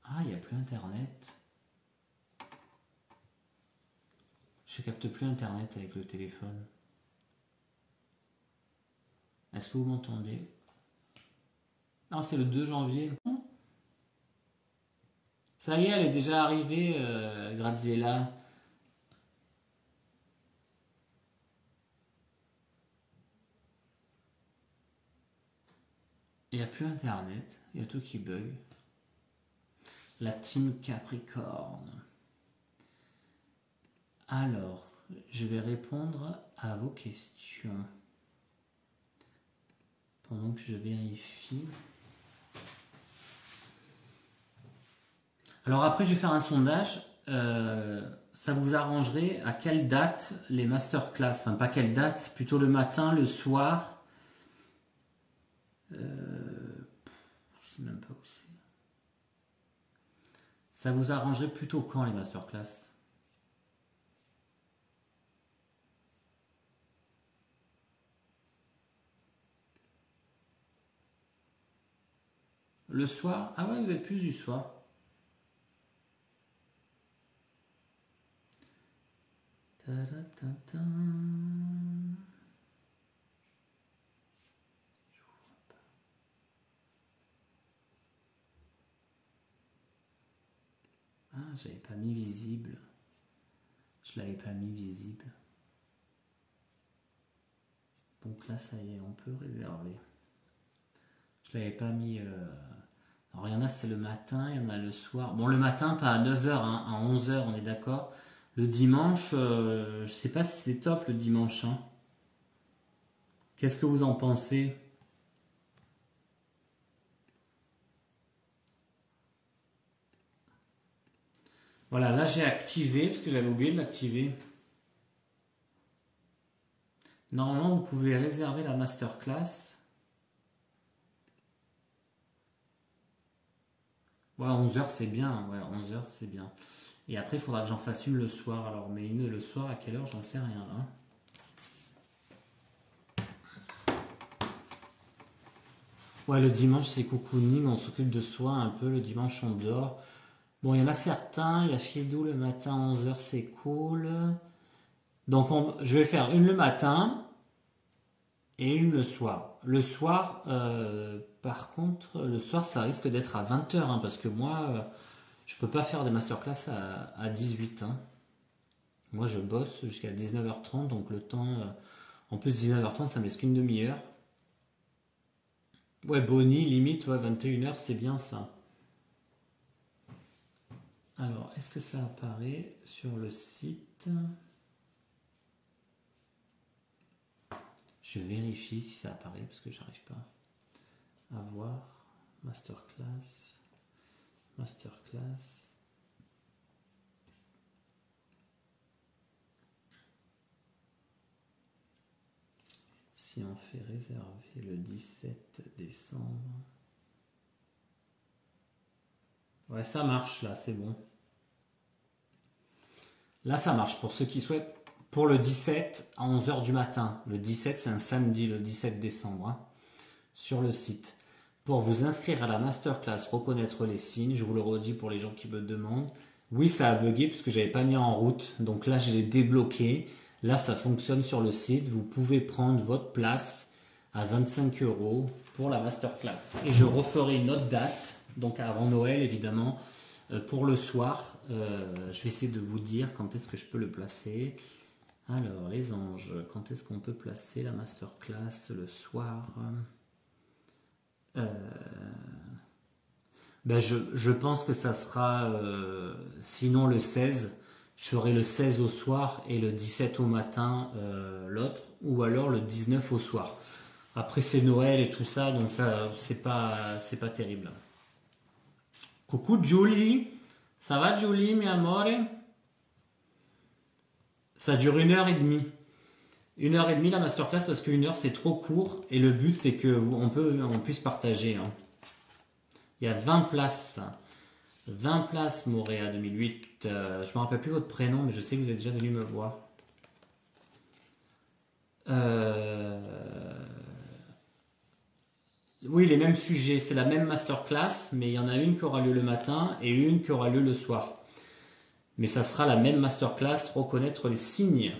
Ah, il n'y a plus internet. Je capte plus internet avec le téléphone. Est-ce que vous m'entendez? Non, c'est le 2 janvier. Ça y est, elle est déjà arrivée, Graziella. Il n'y a plus internet, il y a tout qui bug. La team Capricorne. Alors, je vais répondre à vos questions pendant que je vérifie. Alors après, je vais faire un sondage. Ça vous arrangerait à quelle date les masterclass? Enfin, pas quelle date, plutôt le matin, le soir. Je sais même pas où c'est. Ça vous arrangerait plutôt quand les masterclass? Le soir? Ah ouais, vous êtes plus du soir. Ta-da-ta-ta. Ah, j'avais pas mis visible. Je l'avais pas mis visible. Donc là, ça y est, on peut réserver. Je l'avais pas mis. Alors, il y en a, c'est le matin, il y en a le soir. Bon, le matin, pas à 9h, hein, à 11h, on est d'accord. Le dimanche, je sais pas si c'est top le dimanche, hein. Qu'est-ce que vous en pensez? Voilà, là j'ai activé, parce que j'avais oublié de l'activer. Normalement, vous pouvez réserver la masterclass. Ouais, 11h c'est bien, ouais, 11h c'est bien. Et après, il faudra que j'en fasse une le soir. Alors, mais une le soir, à quelle heure? J'en sais rien là. Ouais, le dimanche c'est cocooning, on s'occupe de soi un peu. Le dimanche on dort. Bon, il y en a certains, il y a Fiedou le matin 11h c'est cool. Donc je vais faire une le matin et une le soir. Le soir, par contre, le soir, ça risque d'être à 20h, hein, parce que moi, je peux pas faire des masterclass à 18. Hein. Moi, je bosse jusqu'à 19h30, donc le temps. En plus, 19h30, ça me laisse qu'une demi-heure. Ouais, Bonnie, limite, ouais, 21h, c'est bien ça. Alors, est-ce que ça apparaît sur le site? Je vérifie si ça apparaît parce que j'arrive pas à voir. Masterclass. Masterclass. Si on fait réserver le 17 décembre. Ouais, ça marche là, c'est bon. Là, ça marche pour ceux qui souhaitent. Pour le 17 à 11h du matin. Le 17, c'est un samedi, le 17 décembre, hein, sur le site. Pour vous inscrire à la masterclass, reconnaître les signes, je vous le redis pour les gens qui me demandent. Oui, ça a bugué puisque j'avais pas mis en route. Donc là, je l'ai débloqué. Là, ça fonctionne sur le site. Vous pouvez prendre votre place à 25 € pour la masterclass. Et je referai une autre date, donc avant Noël évidemment, pour le soir. Je vais essayer de vous dire quand est-ce que je peux le placer. Alors, les anges, quand est-ce qu'on peut placer la masterclass le soir? Ben je pense que ça sera, sinon le 16. Je ferai le 16 au soir et le 17 au matin, l'autre, ou alors le 19 au soir. Après c'est Noël et tout ça, donc ça c'est pas terrible. Coucou Julie, ça va Julie, mi amore? Ça dure 1h30. 1h30 la masterclass parce qu'une heure c'est trop court et le but c'est que on puisse partager. Hein. Il y a 20 places. 20 places, Moréa 2008. Je me rappelle plus votre prénom, mais je sais que vous êtes déjà venu me voir. Euh, Oui, les mêmes sujets. C'est la même masterclass, mais il y en a une qui aura lieu le matin et une qui aura lieu le soir. Mais ça sera la même masterclass, reconnaître les signes.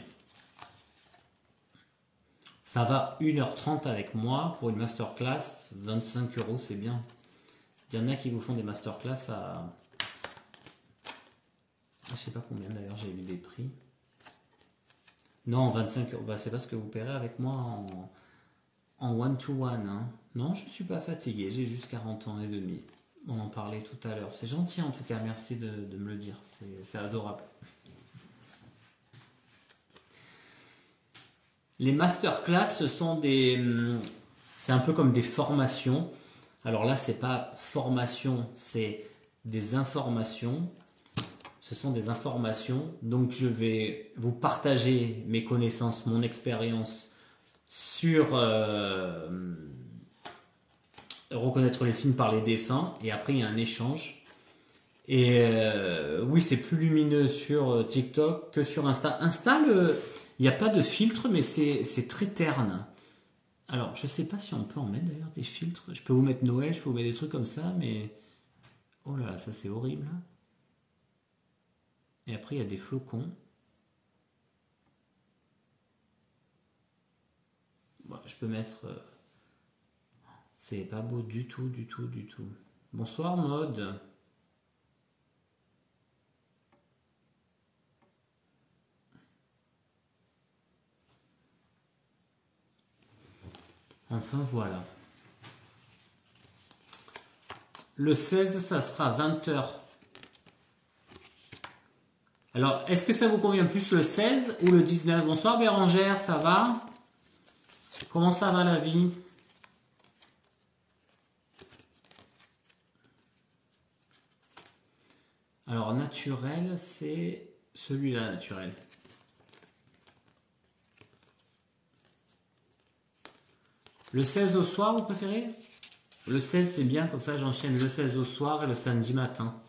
Ça va 1h30 avec moi pour une masterclass. 25 €, c'est bien. Il y en a qui vous font des masterclass à... Je sais pas combien d'ailleurs, j'ai vu des prix. Non, 25 €. Bah, c'est pas ce que vous paierez avec moi en one-to-one. Hein. Non, je suis pas fatigué, j'ai juste 40 ans et demi. On en parlait tout à l'heure. C'est gentil en tout cas, merci de me le dire. C'est adorable. Les masterclass, ce sont c'est un peu comme des formations. Alors là, c'est pas formation, c'est des informations. Ce sont des informations. Donc je vais vous partager mes connaissances, mon expérience sur reconnaître les signes par les défunts. Et après, il y a un échange. Et oui, c'est plus lumineux sur TikTok que sur Insta. Insta, il n'y a pas de filtre, mais c'est très terne. Alors, je sais pas si on peut en mettre d'ailleurs des filtres. Je peux vous mettre Noël, je peux vous mettre des trucs comme ça, mais... Oh là là, ça c'est horrible. Et après, il y a des flocons. Bon, je peux mettre... C'est pas beau du tout, du tout, du tout. Bonsoir, Mode. Enfin, voilà. Le 16, ça sera 20h. Alors, est-ce que ça vous convient plus le 16 ou le 19? Bonsoir Bérangère, ça va? Comment ça va la vie? Alors, naturel, c'est celui-là, naturel. Le 16 au soir, vous préférez? Le 16, c'est bien, comme ça j'enchaîne le 16 au soir et le samedi matin.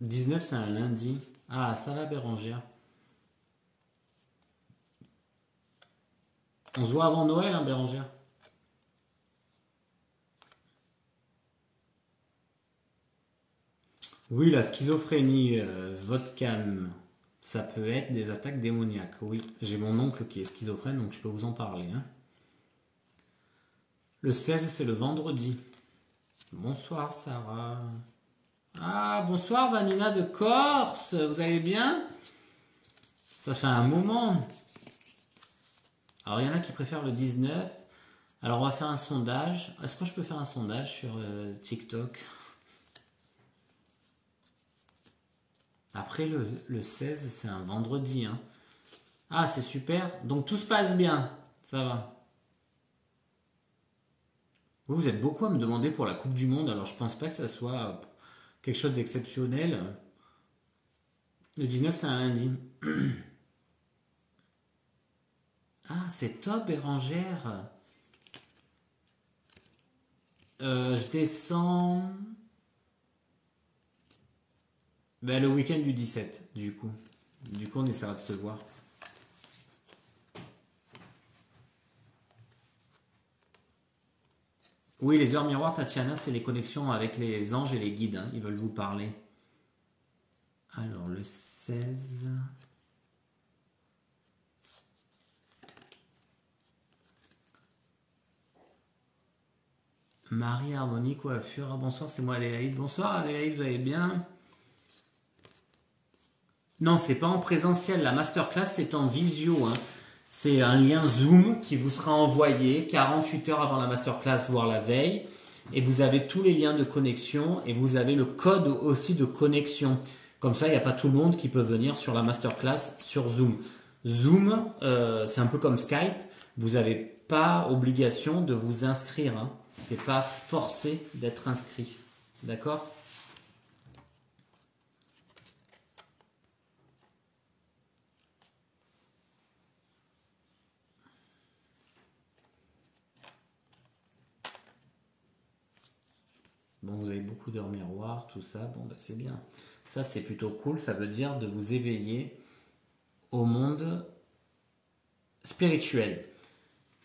19, c'est un lundi. Ah, ça va, Bérangère. On se voit avant Noël, hein, Bérangère? Oui, la schizophrénie, Vodcam. Ça peut être des attaques démoniaques, oui. J'ai mon oncle qui est schizophrène, donc je peux vous en parler. Hein. Le 16, c'est le vendredi. Bonsoir Sarah. Ah, bonsoir Vanina de Corse. Vous allez bien? Ça fait un moment. Alors, il y en a qui préfèrent le 19. Alors, on va faire un sondage. Est-ce que je peux faire un sondage sur TikTok? Après, le 16, c'est un vendredi. Hein. Ah, c'est super. Donc, tout se passe bien. Ça va. Vous êtes beaucoup à me demander pour la Coupe du Monde. Alors, je pense pas que ça soit quelque chose d'exceptionnel. Le 19, c'est un lundi. Ah, c'est top, Bérangère. Je descends. Ben, le week-end du 17, du coup. Du coup, on essaiera de se voir. Oui, les heures miroirs, Tatiana, c'est les connexions avec les anges et les guides. Hein. Ils veulent vous parler. Alors, le 16. Marie Harmonie Coiffure. Ah, bonsoir, c'est moi Adélaïde. Bonsoir Adélaïde, vous allez bien? Non, c'est pas en présentiel. La masterclass, c'est en visio. Hein. C'est un lien Zoom qui vous sera envoyé 48 heures avant la masterclass, voire la veille. Et vous avez tous les liens de connexion et vous avez le code aussi de connexion. Comme ça, il n'y a pas tout le monde qui peut venir sur la masterclass sur Zoom. Zoom, c'est un peu comme Skype. Vous n'avez pas obligation de vous inscrire. Hein. C'est pas forcé d'être inscrit. D'accord? Bon, vous avez beaucoup d'heures miroirs, tout ça. Bon, bah, c'est bien. Ça, c'est plutôt cool. Ça veut dire de vous éveiller au monde spirituel.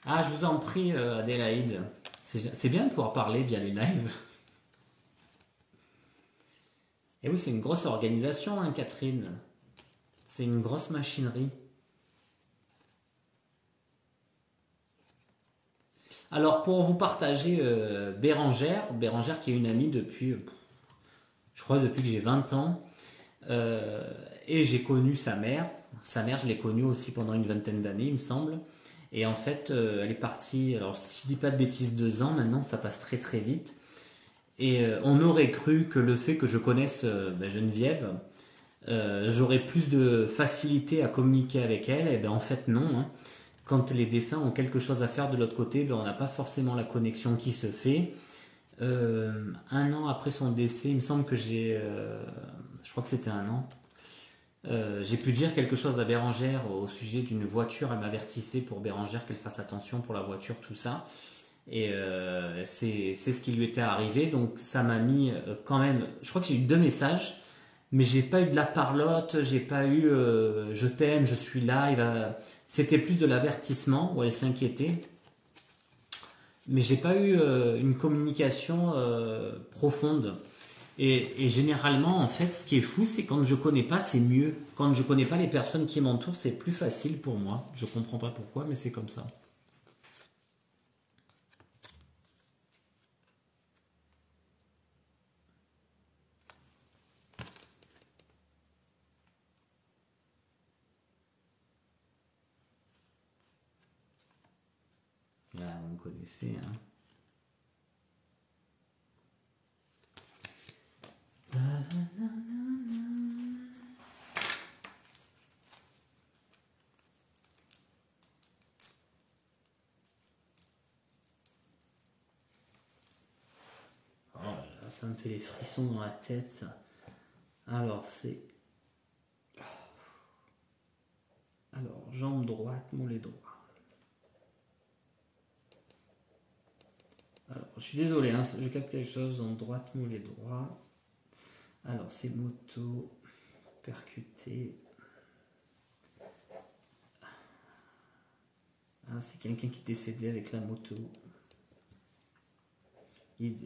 Ah, je vous en prie, Adélaïde. C'est bien de pouvoir parler via les lives. Et oui, c'est une grosse organisation, hein, Catherine. C'est une grosse machinerie. Alors, pour vous partager Bérangère qui est une amie depuis, je crois, depuis que j'ai 20 ans. Euh, et j'ai connu sa mère. Sa mère, je l'ai connue aussi pendant une vingtaine d'années, il me semble. Et en fait, elle est partie, alors si je dis pas de bêtises, 2 ans maintenant, ça passe très très vite. Et on aurait cru que le fait que je connaisse Geneviève, j'aurais plus de facilité à communiquer avec elle. Et ben en fait non. Hein. Quand les défunts ont quelque chose à faire de l'autre côté, ben on n'a pas forcément la connexion qui se fait. 1 an après son décès, il me semble que je crois que c'était 1 an. J'ai pu dire quelque chose à Bérangère au sujet d'une voiture. Elle m'avertissait pour Bérangère qu'elle fasse attention pour la voiture, tout ça. Et c'est ce qui lui était arrivé. Donc ça m'a mis quand même. Je crois que j'ai eu 2 messages, mais j'ai pas eu de la parlotte. J'ai pas eu je t'aime, je suis là. C'était plus de l'avertissement où elle s'inquiétait. Mais j'ai pas eu une communication profonde. Et généralement, en fait, ce qui est fou, c'est quand je connais pas, c'est mieux. Quand je connais pas les personnes qui m'entourent, c'est plus facile pour moi. Je comprends pas pourquoi, mais c'est comme ça. Là, vous me connaissez, hein. Oh là là, ça me fait les frissons dans la tête. Alors, c'est. Alors, jambe droite, mollet droit. Alors, je suis désolé, hein, je capte quelque chose. Jambe droite, mollet droit. Alors, c'est moto, percuté. Ah, c'est quelqu'un qui est décédé avec la moto.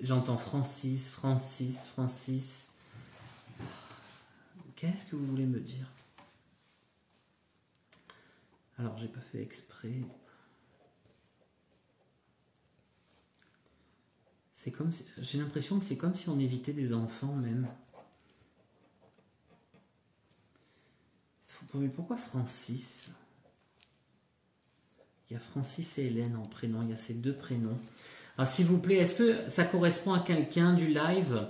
J'entends Francis, Francis, Francis. Qu'est-ce que vous voulez me dire? Alors, j'ai pas fait exprès. C'est comme si, j'ai l'impression que c'est comme si on évitait des enfants même. Mais pourquoi Francis? Il y a Francis et Hélène en prénom, il y a ces deux prénoms. Alors s'il vous plaît, est-ce que ça correspond à quelqu'un du live?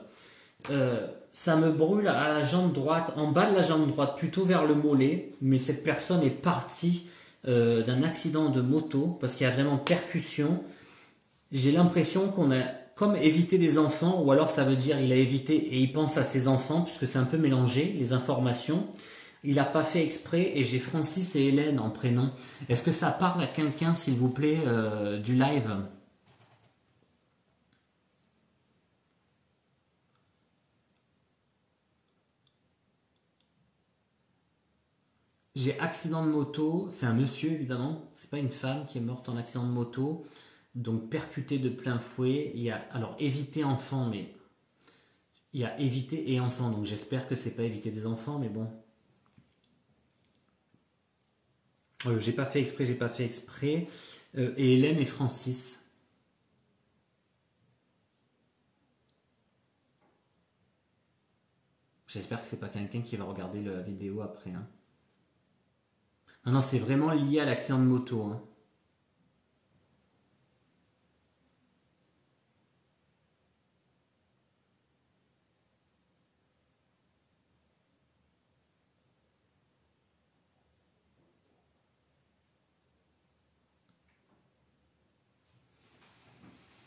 Ça me brûle à la jambe droite, en bas de la jambe droite, plutôt vers le mollet, mais cette personne est partie d'un accident de moto, parce qu'il y a vraiment percussion. J'ai l'impression qu'on a comme évité des enfants, ou alors ça veut dire il a évité et il pense à ses enfants, puisque c'est un peu mélangé, les informations. Il n'a pas fait exprès, et j'ai Francis et Hélène en prénom. Est-ce que ça parle à quelqu'un, s'il vous plaît, du live? J'ai accident de moto, c'est un monsieur évidemment, c'est pas une femme qui est morte en accident de moto, donc percuté de plein fouet. Il y a alors éviter enfant, mais il y a éviter et enfant, donc j'espère que c'est pas éviter des enfants, mais bon. J'ai pas fait exprès, j'ai pas fait exprès. Et Hélène et Francis. J'espère que c'est pas quelqu'un qui va regarder la vidéo après. Hein. Non, non, c'est vraiment lié à l'accident de moto. Hein.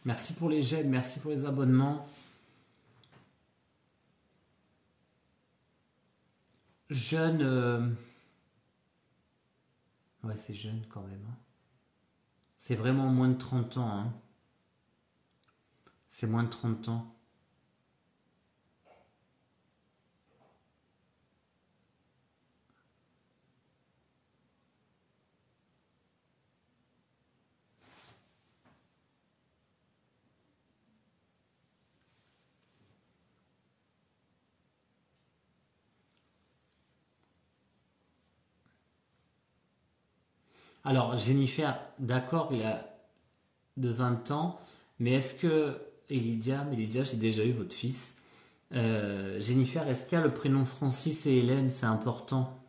Merci pour les j'aime, merci pour les abonnements. Jeune. Ouais, c'est jeune quand même. Hein. C'est vraiment moins de 30 ans. Hein. C'est moins de 30 ans. Alors, Jennifer, d'accord, il a de 20 ans, mais est-ce que Elydia, j'ai déjà eu votre fils. Jennifer, est-ce qu'il y a le prénom Francis et Hélène, c'est important?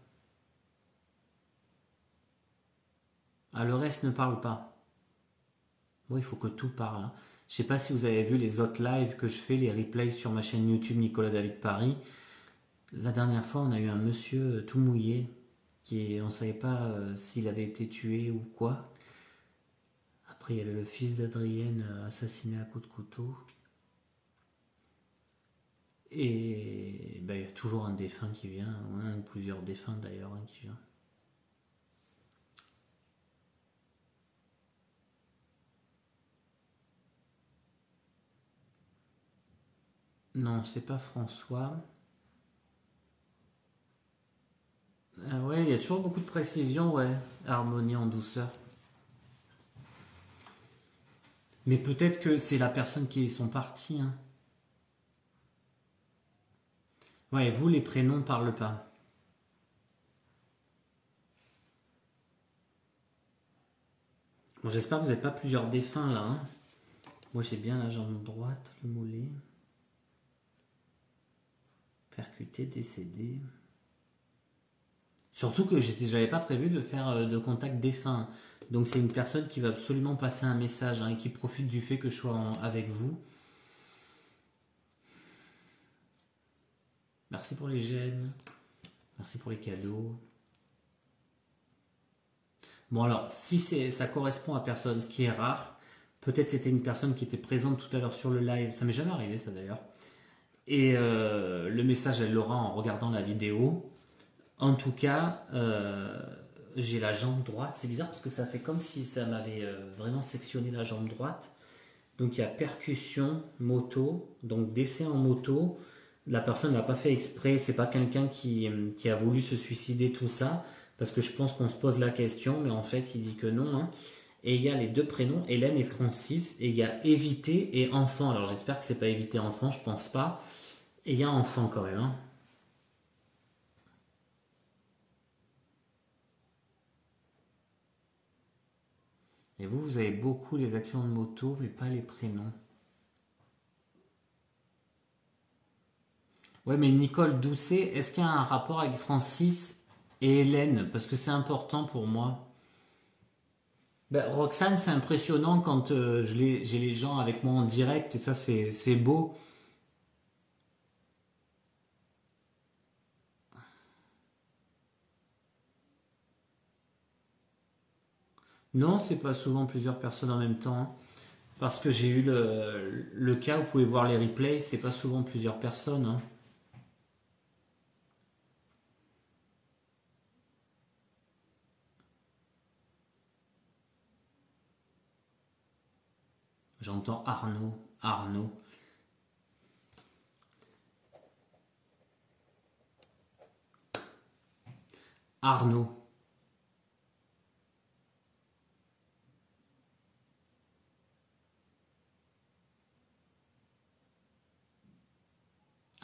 Ah, le reste ne parle pas. Oui, il faut que tout parle. Hein. Je sais pas si vous avez vu les autres lives que je fais, les replays sur ma chaîne YouTube Nicolas David Paris. La dernière fois, on a eu un monsieur tout mouillé, on ne savait pas s'il avait été tué ou quoi. Après, il y avait le fils d'Adrienne assassiné à coups de couteau. Et ben, il y a toujours un défunt qui vient, ou un ou plusieurs défunts d'ailleurs qui vient. Non, c'est pas François. Ouais, il y a toujours beaucoup de précision, ouais. Harmonie en douceur. Mais peut-être que c'est la personne qui sont partis. Hein. Ouais, vous, les prénoms parlent pas. Bon, j'espère que vous n'êtes pas plusieurs défunts là. Hein. Moi, j'ai bien la jambe droite, le mollet. Percuté, décédé. Surtout que j'avais pas prévu de faire de contact défunt. Donc c'est une personne qui va absolument passer un message hein, et qui profite du fait que je sois avec vous. Merci pour les j'aime. Merci pour les cadeaux. Bon alors, si ça correspond à personne, ce qui est rare, peut-être c'était une personne qui était présente tout à l'heure sur le live. Ça m'est jamais arrivé ça d'ailleurs. Et le message elle l'aura en regardant la vidéo. En tout cas, j'ai la jambe droite. C'est bizarre parce que ça fait comme si ça m'avait vraiment sectionné la jambe droite. Donc il y a percussion, moto, donc décès en moto. La personne n'a pas fait exprès, c'est pas quelqu'un qui a voulu se suicider, tout ça, parce que je pense qu'on se pose la question, mais en fait il dit que non. Hein. Et il y a les deux prénoms, Hélène et Francis, et il y a éviter et enfant. Alors j'espère que c'est pas éviter enfant, je pense pas. Et il y a enfant quand même. Hein. Et vous, vous avez beaucoup les accidents de moto, mais pas les prénoms. Ouais, mais Nicole Doucet, est-ce qu'il y a un rapport avec Francis et Hélène? Parce que c'est important pour moi. Ben, Roxane, c'est impressionnant quand j'ai les gens avec moi en direct, et ça, c'est beau. Non, c'est pas souvent plusieurs personnes en même temps, hein. Parce que j'ai eu le cas, vous pouvez voir les replays, c'est pas souvent plusieurs personnes, hein. J'entends Arnaud, Arnaud, Arnaud.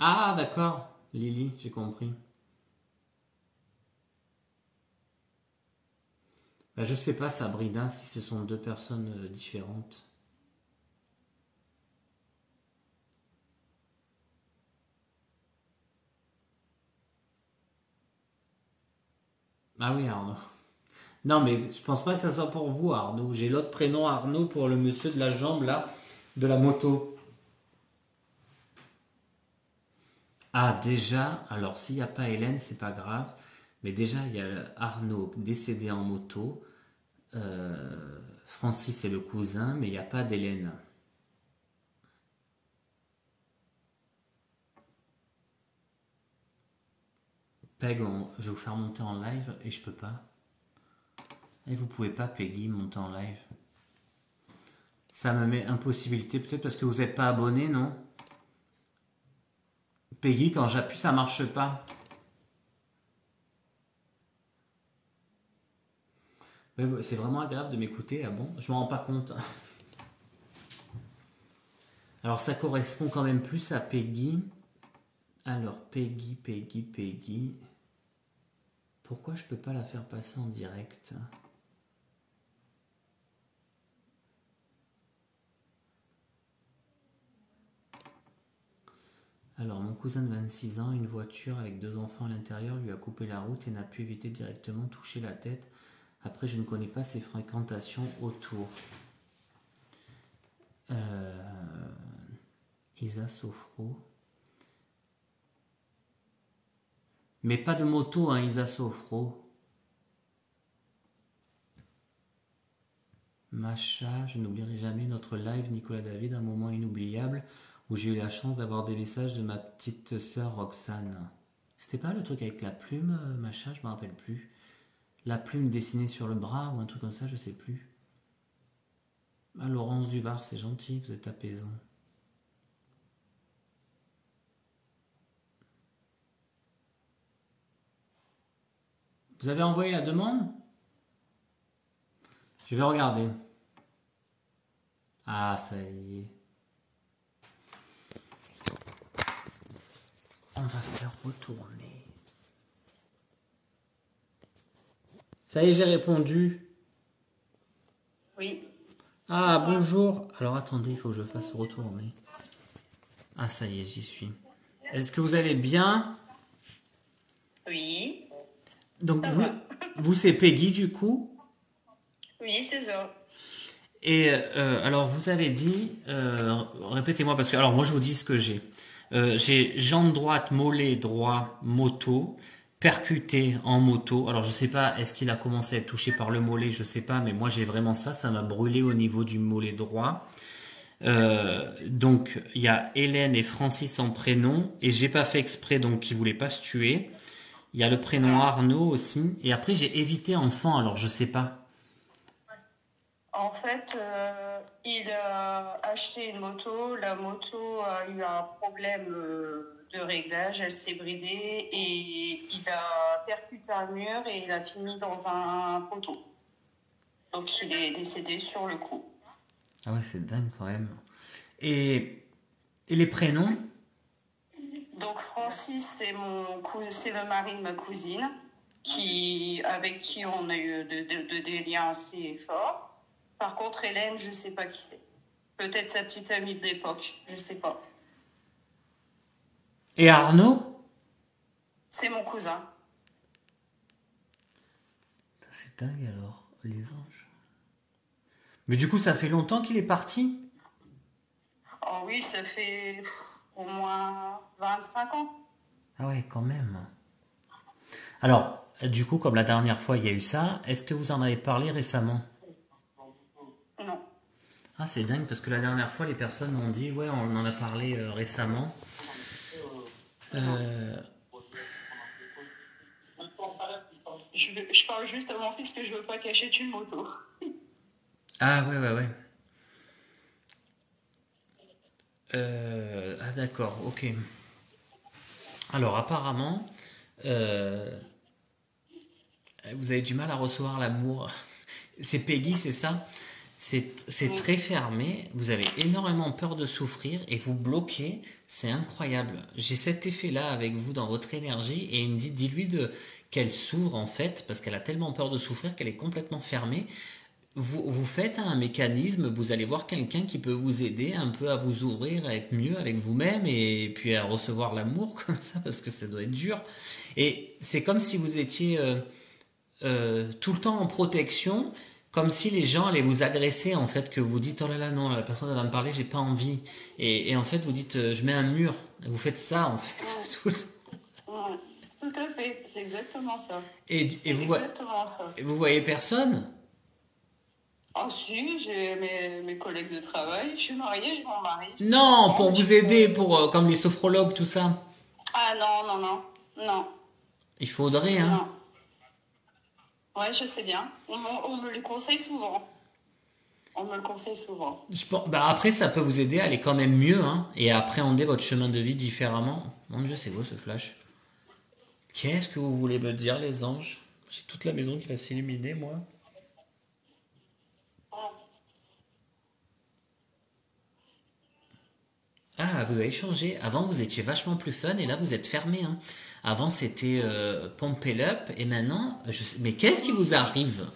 Ah, d'accord, Lily, j'ai compris. Ben, je sais pas, Sabrina, si ce sont deux personnes différentes. Ah oui, Arnaud. Non, mais je pense pas que ça soit pour vous, Arnaud. J'ai l'autre prénom Arnaud pour le monsieur de la jambe, là, de la moto. Ah, déjà, alors s'il n'y a pas Hélène, c'est pas grave. Mais déjà, il y a Arnaud décédé en moto. Francis, c'est le cousin, mais il n'y a pas d'Hélène. Peg, je vais vous faire monter en live et je peux pas. Et vous pouvez pas, Peggy, monter en live. Ça me met impossibilité, peut-être parce que vous n'êtes pas abonné, non? Peggy, quand j'appuie, ça marche pas. Ouais, c'est vraiment agréable de m'écouter, ah bon? Je m'en rends pas compte. Alors ça correspond quand même plus à Peggy. Alors Peggy, Peggy, Peggy. Pourquoi je peux pas la faire passer en direct? Alors mon cousin de 26 ans, une voiture avec deux enfants à l'intérieur lui a coupé la route et n'a pu éviter directement toucher la tête. Après, je ne connais pas ses fréquentations autour. Isa Sofro. Mais pas de moto, hein, Isa Sofro. Macha, je n'oublierai jamais notre live Nicolas David, un moment inoubliable où j'ai eu la chance d'avoir des messages de ma petite sœur Roxane. C'était pas le truc avec la plume, Macha, je me rappelle plus. La plume dessinée sur le bras ou un truc comme ça, je sais plus. Ah, Laurence Duvar, c'est gentil, vous êtes apaisant. Vous avez envoyé la demande? Je vais regarder. Ah, ça y est. On va faire retourner. Ça y est, j'ai répondu. Oui. Ah, bonjour. Alors attendez, il faut que je fasse retourner. Ah, ça y est, j'y suis. Est-ce que vous allez bien? Oui. Donc Ça vous, va. vous c'est Peggy du coup. Oui, c'est ça. Et alors vous avez dit, répétez-moi parce que alors moi je vous dis ce que j'ai. J'ai jambe droite, mollet droit, moto, percuté en moto. Alors je sais pas, est-ce qu'il a commencé à être touché par le mollet, je sais pas, mais moi j'ai vraiment ça, ça m'a brûlé au niveau du mollet droit. Donc il y a Hélène et Francis en prénom et j'ai pas fait exprès donc ils voulaient pas se tuer. Il y a le prénom Non. Arnaud aussi et après j'ai évité enfant alors je sais pas. En fait, il a acheté une moto. La moto a eu un problème de réglage. Elle s'est bridée et il a percuté un mur et il a fini dans un poteau. Donc, il est décédé sur le coup. Ah ouais c'est dingue quand même. Et, et les prénoms? Donc, Francis, c'est le mari de ma cousine avec qui on a eu des liens assez forts. Par contre, Hélène, je sais pas qui c'est. Peut-être sa petite amie de l'époque, je sais pas. Et Arnaud? C'est mon cousin. C'est dingue alors, les anges. Mais du coup, ça fait longtemps qu'il est parti? Oh oui, ça fait au moins 25 ans. Ah ouais, quand même. Alors, du coup, comme la dernière fois il y a eu ça, est-ce que vous en avez parlé récemment? Non. Ah, c'est dingue parce que la dernière fois, les personnes ont dit, ouais, on en a parlé récemment. Non. Euh, Je parle juste à mon fils que je veux pas cacher une moto. Ah ouais, ouais, ouais. Ah d'accord, ok. Alors apparemment, euh, vous avez du mal à recevoir l'amour. C'est Peggy, c'est ça? C'est Oui. très fermé, vous avez énormément peur de souffrir et vous bloquez, c'est incroyable. J'ai cet effet-là avec vous dans votre énergie et il me dit, dis-lui qu'elle s'ouvre en fait, parce qu'elle a tellement peur de souffrir qu'elle est complètement fermée. Vous faites un mécanisme, vous allez voir quelqu'un qui peut vous aider un peu à vous ouvrir, à être mieux avec vous-même et puis à recevoir l'amour comme ça, parce que ça doit être dur. Et c'est comme si vous étiez tout le temps en protection, comme si les gens allaient vous agresser, en fait, que vous dites, oh là là, non, la personne elle va me parler, j'ai pas envie. Et en fait, vous dites, je mets un mur. Vous faites ça, en fait, Ouais. tout le temps. Ouais. Tout à fait, c'est exactement ça. Et C'est exactement ça. vous voyez personne? Ah si, j'ai mes collègues de travail, je suis mariée, j'ai mon mari, j'ai des Non, enfants, pour mais je vous peux... aider, comme les sophrologues, tout ça. Ah non, non, non, non, Il faudrait, hein. non. Ouais, je sais bien. On me le conseille souvent. On me le conseille souvent. Bah après, ça peut vous aider à aller quand même mieux, hein, et à appréhender votre chemin de vie différemment. Mon Dieu, c'est beau ce flash. Qu'est-ce que vous voulez me dire, les anges? J'ai toute la maison qui va s'illuminer, moi. Ah, vous avez changé. Avant, vous étiez vachement plus fun et là, vous êtes fermé, hein. Avant, c'était pump it up et maintenant, mais qu'est-ce qui vous arrive?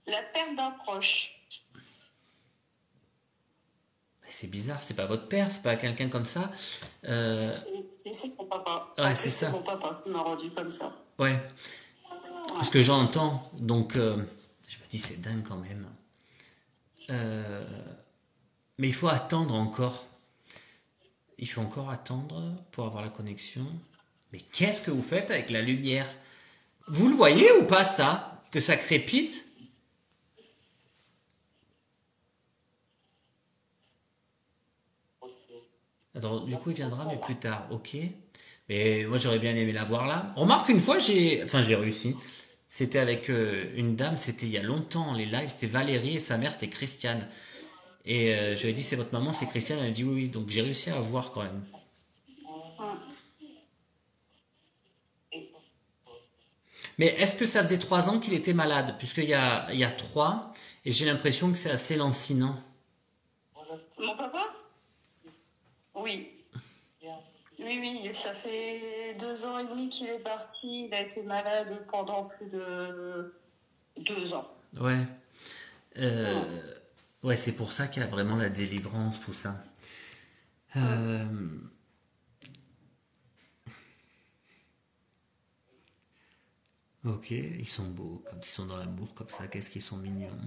La perte d'un proche. C'est bizarre, c'est pas votre père, c'est pas quelqu'un comme ça. Si, Euh, c'est mon papa. En ouais, c'est plus, c'est ça. mon papa qui m'a rendu comme ça. Ouais, parce Ouais. que j'entends, donc je me dis c'est dingue quand même. Euh, mais il faut attendre encore. Il faut encore attendre pour avoir la connexion. Mais qu'est-ce que vous faites avec la lumière? Vous le voyez ou pas ça? Que ça crépite? Alors, du coup, il viendra, mais plus tard, ok. Mais moi, j'aurais bien aimé la voir là. Remarque, une fois, j'ai réussi. C'était avec une dame, c'était il y a longtemps, les lives, c'était Valérie et sa mère, c'était Christiane. Et je lui ai dit, c'est votre maman, c'est Christiane. Elle a dit oui, oui. Donc, j'ai réussi à voir quand même. Ouais. Mais est-ce que ça faisait 3 ans qu'il était malade? Il y a trois, et j'ai l'impression que c'est assez lancinant. Mon papa? Oui. Oui, oui, ça fait 2 ans et demi qu'il est parti. Il a été malade pendant plus de 2 ans. Ouais. Ouais. Euh, ouais, c'est pour ça qu'il y a vraiment la délivrance, tout ça. Ouais. Euh, ok, ils sont beaux, quand ils sont dans l'amour comme ça, qu'est-ce qu'ils sont mignons.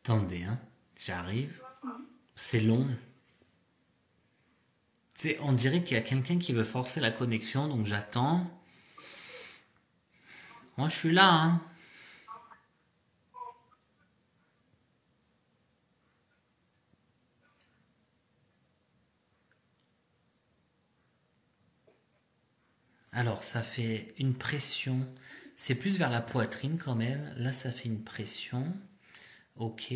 Attendez, hein, j'arrive. C'est long. On dirait qu'il y a quelqu'un qui veut forcer la connexion, donc j'attends. Moi, je suis là, hein. Alors, ça fait une pression. C'est plus vers la poitrine quand même. Là, ça fait une pression. Ok.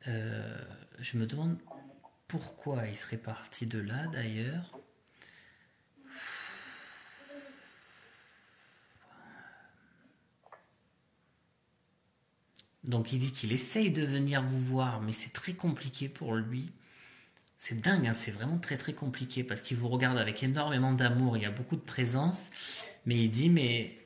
Je me demande pourquoi il serait parti de là d'ailleurs. Donc il dit qu'il essaye de venir vous voir, mais c'est très compliqué pour lui. C'est dingue, hein, c'est vraiment très très compliqué parce qu'il vous regarde avec énormément d'amour, il y a beaucoup de présence, mais il dit mais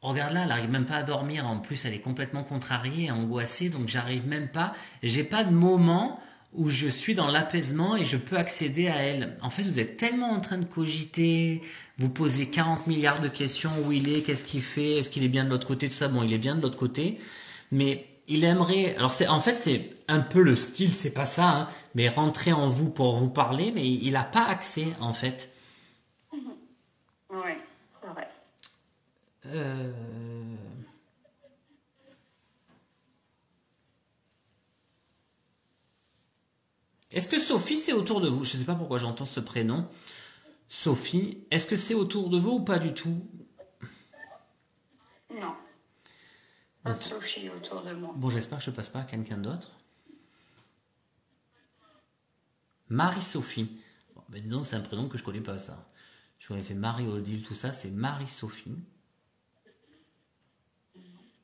regarde là, elle arrive même pas à dormir, en plus elle est complètement contrariée, angoissée, donc j'arrive même pas, j'ai pas de moment où je suis dans l'apaisement et je peux accéder à elle. En fait, vous êtes tellement en train de cogiter, vous posez 40 milliards de questions, où il est, qu'est-ce qu'il fait, est-ce qu'il est bien de l'autre côté, tout ça, bon, il est bien de l'autre côté, mais il aimerait, alors c'est, en fait, c'est un peu le style, c'est pas ça, hein, mais rentrer en vous pour vous parler, mais il a pas accès, en fait. Oui, c'est vrai. Euh, Est-ce que Sophie, c'est autour de vous? Je ne sais pas pourquoi j'entends ce prénom. Sophie, est-ce que c'est autour de vous ou pas du tout? Non, pas Donc, de Sophie autour de moi. bon, j'espère que je passe pas à quelqu'un d'autre. Marie-Sophie. Bon, ben dis donc, c'est un prénom que je connais pas, ça. Je connaissais Marie-Odile, tout ça, c'est Marie-Sophie.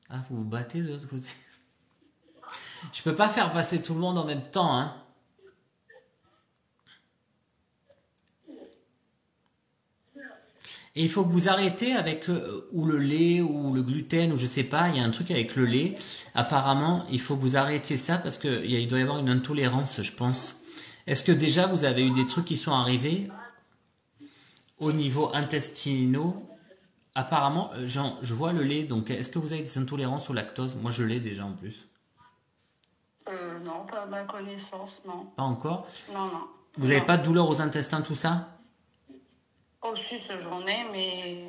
Ah, vous vous battez de l'autre côté. Je peux pas faire passer tout le monde en même temps, hein. Et il faut que vous arrêtez avec ou le lait ou le gluten ou je sais pas, il y a un truc avec le lait. Apparemment, il faut que vous arrêtiez ça parce que il doit y avoir une intolérance, je pense. Est-ce que déjà vous avez eu des trucs qui sont arrivés au niveau intestinaux? Apparemment, je vois le lait, donc est-ce que vous avez des intolérances au lactose? Moi, je l'ai déjà en plus. Non, pas à ma connaissance, non. Pas encore. Non, non, Vous n'avez non. pas de douleur aux intestins, tout ça? Oh, si, ce j'en ai, mais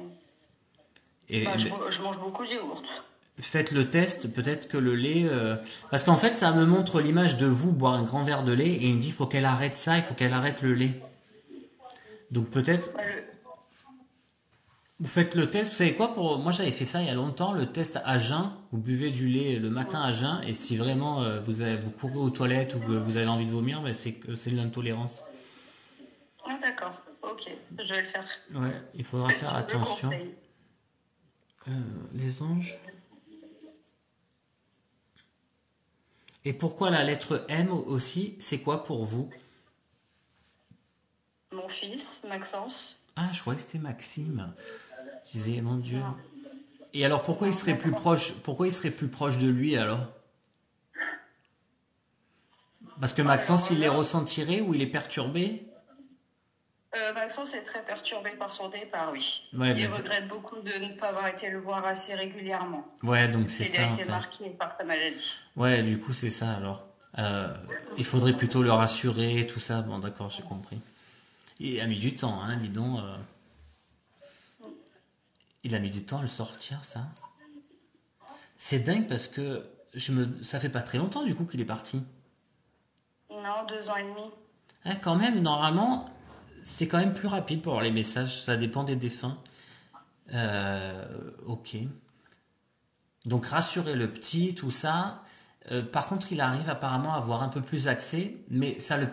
Et bah, je mange beaucoup de yaourt. faites le test, peut-être que le lait... Parce qu'en fait, ça me montre l'image de vous boire un grand verre de lait et il me dit, il faut qu'elle arrête ça, il faut qu'elle arrête le lait. Donc peut-être, Bah, vous faites le test, vous savez quoi, pour moi j'avais fait ça il y a longtemps, le test à jeun, vous buvez du lait le matin à jeun et si vraiment vous courez aux toilettes ou que vous avez envie de vomir, ben c'est que c'est de l'intolérance. ah, d'accord, ok, je vais le faire. Ouais, il faudra faire Je le attention. conseille. Les anges. Et pourquoi la lettre M aussi, c'est quoi pour vous? Mon fils, Maxence. Ah, je croyais que c'était Maxime. Je disais, mon Dieu. Non, Et alors pourquoi il non, serait plus Maxence. proche, pourquoi il serait plus proche de lui alors? Parce que Maxence, Alors il les là, ressentirait ou il est perturbé? Maxence est très perturbé par son départ, oui. Ouais, Il mais regrette beaucoup de ne pas avoir été le voir assez régulièrement. ouais, donc c'est Il a ça en été fait. marqué par sa maladie. Ouais, du coup c'est ça alors. Euh, il faudrait plutôt le rassurer, tout ça. Bon, d'accord, j'ai compris. Il a mis du temps, hein, dis donc. Il a mis du temps à le sortir, ça. C'est dingue parce que ça fait pas très longtemps du coup qu'il est parti. Non, 2 ans et demi. Ah, quand même, normalement, c'est quand même plus rapide pour avoir les messages. Ça dépend des défunts. Euh, ok. Donc rassurer le petit, tout ça. Par contre, il arrive apparemment à avoir un peu plus accès, mais ça le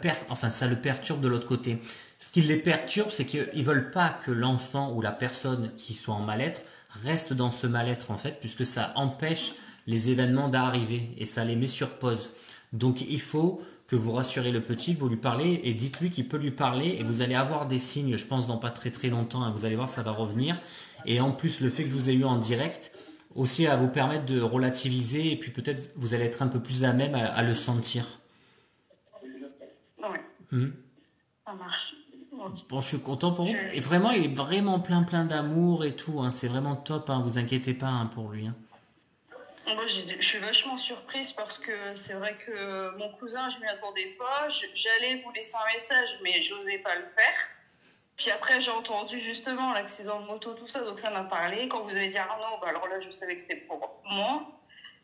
perturbe de l'autre côté. Ce qui les perturbe, c'est qu'ils veulent pas que l'enfant ou la personne qui soit en mal-être reste dans ce mal-être en fait, puisque ça empêche les événements d'arriver et ça les met sur pause. Donc il faut que vous rassurez le petit, vous lui parlez et dites-lui qu'il peut lui parler et vous allez avoir des signes, je pense dans pas très très longtemps, hein, vous allez voir ça va revenir. Et en plus le fait que je vous ai eu en direct, aussi à vous permettre de relativiser et puis peut-être vous allez être un peu plus à même à le sentir. Oui, Hmm. ça marche. Ok. Bon, je suis content pour vous. Je, Et vraiment, il est vraiment plein d'amour et tout, hein. C'est vraiment top, hein. Vous inquiétez pas hein, pour lui, hein. Moi, je suis vachement surprise parce que c'est vrai que mon cousin, je m'y attendais pas. J'allais vous laisser un message, mais j'osais pas le faire. Puis après, j'ai entendu justement l'accident de moto, tout ça, donc ça m'a parlé. Quand vous avez dit Arnaud, bah alors là, je savais que c'était pour moi.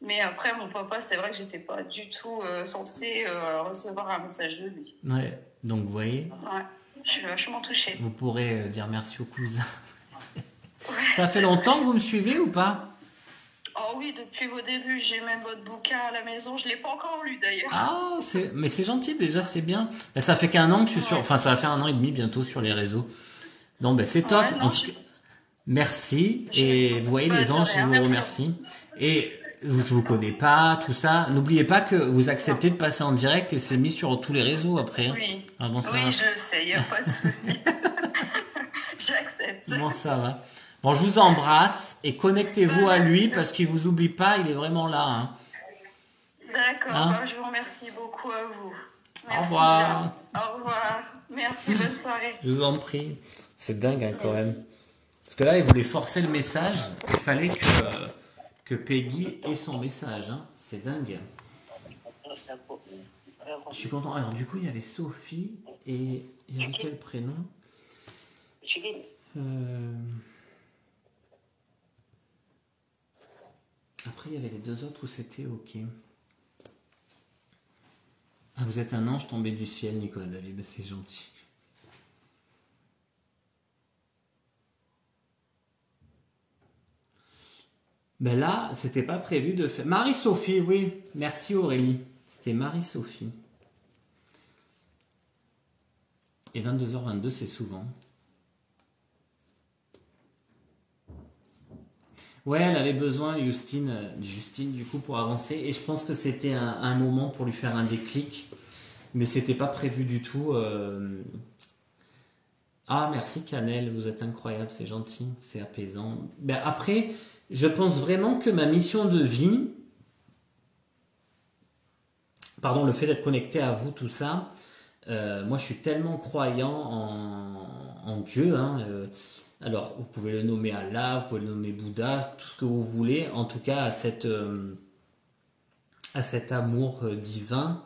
Mais après, mon papa, c'est vrai que j'étais pas du tout censée recevoir un message de lui. Ouais. Donc, vous voyez, Ouais, je suis vachement touchée. vous pourrez dire merci au cousin. Ouais. Ça fait longtemps que vous me suivez ou pas? Oh oui, depuis vos débuts, j'ai même votre bouquin à la maison. Je l'ai pas encore lu d'ailleurs. Ah, mais c'est gentil déjà, c'est bien. Ben, ça fait qu'un an que je suis sur, Ouais. enfin, ça va faire un an et demi bientôt sur les réseaux. Non, ben, c'est top. Ouais, En non, tout cas, merci. je... Et vous voyez, Bah, les de anges, je rien, vous merci à vous. remercie. Et Je vous connais pas, tout ça. N'oubliez pas que vous acceptez de passer en direct et c'est mis sur tous les réseaux après, hein. Oui, Ah bon, ça oui, va. je sais, il n'y a pas de souci. J'accepte. Bon, ça va. Bon, je vous embrasse et connectez-vous à Merci. lui parce qu'il vous oublie pas, il est vraiment là, hein. D'accord, Hein. bah, je vous remercie beaucoup à vous. Au Merci bien. revoir. Au revoir. Merci, bonne soirée. Je vous en prie. C'est dingue, hein, quand même. Merci. Parce que là, il voulait forcer le message. Il fallait que Peggy ait son message, hein. C'est dingue. Je suis content. Alors, du coup, il y avait Sophie et il y avait quel prénom? Euh, Après, il y avait les deux autres où c'était OK. Ah, vous êtes un ange tombé du ciel, Nicolas David. Ben, c'est gentil. Ben là, c'était pas prévu de faire. Marie-Sophie, oui. Merci Aurélie. C'était Marie-Sophie. Et 22h22, c'est souvent. Ouais, elle avait besoin, Justine, du coup, pour avancer. Et je pense que c'était un moment pour lui faire un déclic. Mais c'était pas prévu du tout. Ah, merci Canel, vous êtes incroyable, c'est gentil, c'est apaisant. Ben après, je pense vraiment que ma mission de vie, pardon, le fait d'être connecté à vous, tout ça, moi je suis tellement croyant en Dieu, hein, alors vous pouvez le nommer Allah, vous pouvez le nommer Bouddha, tout ce que vous voulez, en tout cas à cet amour divin.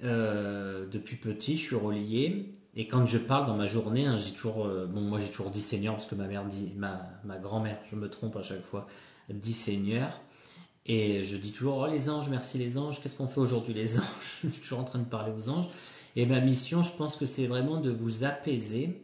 Depuis petit, je suis relié. Et quand je parle dans ma journée, hein, j'ai toujours, bon, moi j'ai toujours dit Seigneur parce que ma mère dit, ma grand-mère, je me trompe à chaque fois, dit Seigneur. Et je dis toujours, oh les anges, merci les anges, qu'est-ce qu'on fait aujourd'hui les anges? Je suis toujours en train de parler aux anges. Et ma mission, je pense que c'est vraiment de vous apaiser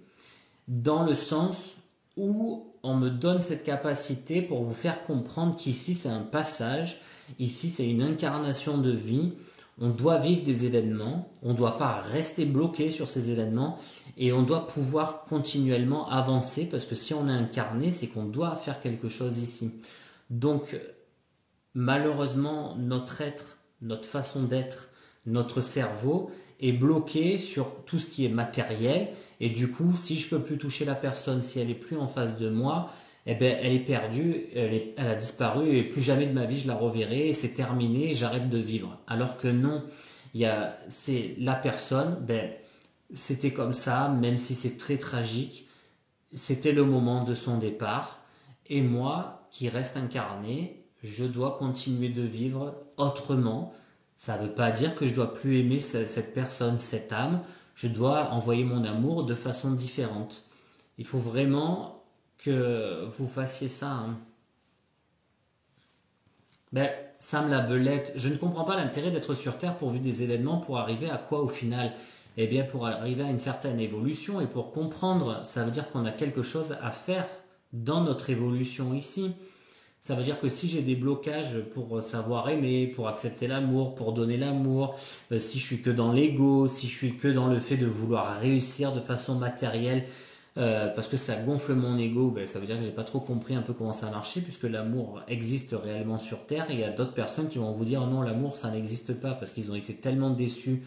dans le sens où on me donne cette capacité pour vous faire comprendre qu'ici c'est un passage, ici c'est une incarnation de vie, on doit vivre des événements, on ne doit pas rester bloqué sur ces événements et on doit pouvoir continuellement avancer parce que si on est incarné, c'est qu'on doit faire quelque chose ici. Donc malheureusement, notre être, notre façon d'être, notre cerveau est bloqué sur tout ce qui est matériel. Et du coup, si je peux plus toucher la personne, si elle est plus en face de moi, eh ben, elle est perdue, elle a disparu et plus jamais de ma vie je la reverrai et c'est terminé et j'arrête de vivre. Alors que non, c'est la personne, ben, c'était comme ça, même si c'est très tragique, c'était le moment de son départ. Et moi, qui reste incarné, je dois continuer de vivre autrement. Ça ne veut pas dire que je dois plus aimer cette personne, cette âme. Je dois envoyer mon amour de façon différente. Il faut vraiment que vous fassiez ça, hein. Ben, Sam la Belette, je ne comprends pas l'intérêt d'être sur Terre pourvu des événements pour arriver à quoi au final? Eh bien, pour arriver à une certaine évolution et pour comprendre, ça veut dire qu'on a quelque chose à faire dans notre évolution ici. Ça veut dire que si j'ai des blocages pour savoir aimer, pour accepter l'amour, pour donner l'amour, si je suis que dans l'ego, si je suis que dans le fait de vouloir réussir de façon matérielle, parce que ça gonfle mon ego, ben, ça veut dire que j'ai pas trop compris un peu comment ça marchait, puisque l'amour existe réellement sur Terre. Et il y a d'autres personnes qui vont vous dire non, l'amour ça n'existe pas, parce qu'ils ont été tellement déçus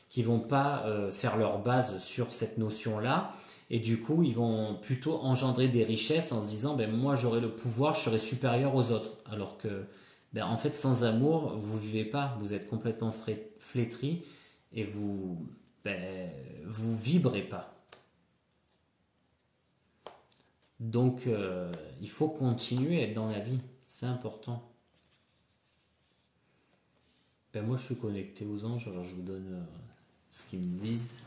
qu'ils vont pas faire leur base sur cette notion-là. Et du coup, ils vont plutôt engendrer des richesses en se disant, ben moi j'aurai le pouvoir, je serai supérieur aux autres. Alors que, ben, en fait, sans amour, vous vivez pas, vous êtes complètement flétri et ben, vous vibrez pas. Donc, il faut continuer à être dans la vie, c'est important. Ben moi, je suis connecté aux anges, alors je vous donne ce qu'ils me disent.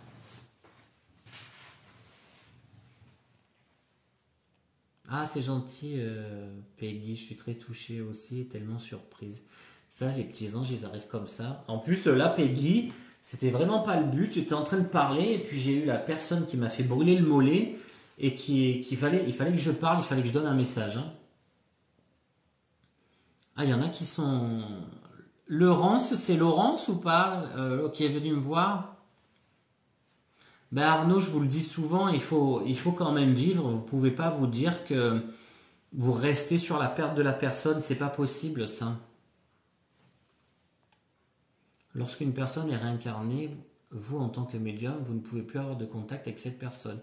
Ah, c'est gentil, Peggy, je suis très touchée aussi, et tellement surprise. Ça, les petits anges, ils arrivent comme ça. En plus, là, Peggy, c'était vraiment pas le but. J'étais en train de parler, et puis j'ai eu la personne qui m'a fait brûler le mollet, et il fallait que je parle, il fallait que je donne un message, hein. Ah, il y en a qui sont... Laurence, c'est Laurence ou pas, qui est venu me voir? Ben Arnaud, je vous le dis souvent, il faut quand même vivre. Vous pouvez pas vous dire que vous restez sur la perte de la personne, c'est pas possible ça. Lorsqu'une personne est réincarnée, vous, en tant que médium, vous ne pouvez plus avoir de contact avec cette personne.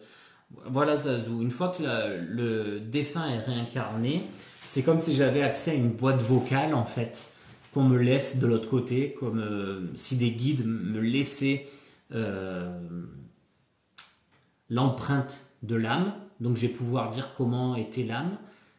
Voilà, Zazou. Une fois que le défunt est réincarné, c'est comme si j'avais accès à une boîte vocale, en fait, qu'on me laisse de l'autre côté, comme si des guides me laissaient euh, l'empreinte de l'âme. Donc, je vais pouvoir dire comment était l'âme.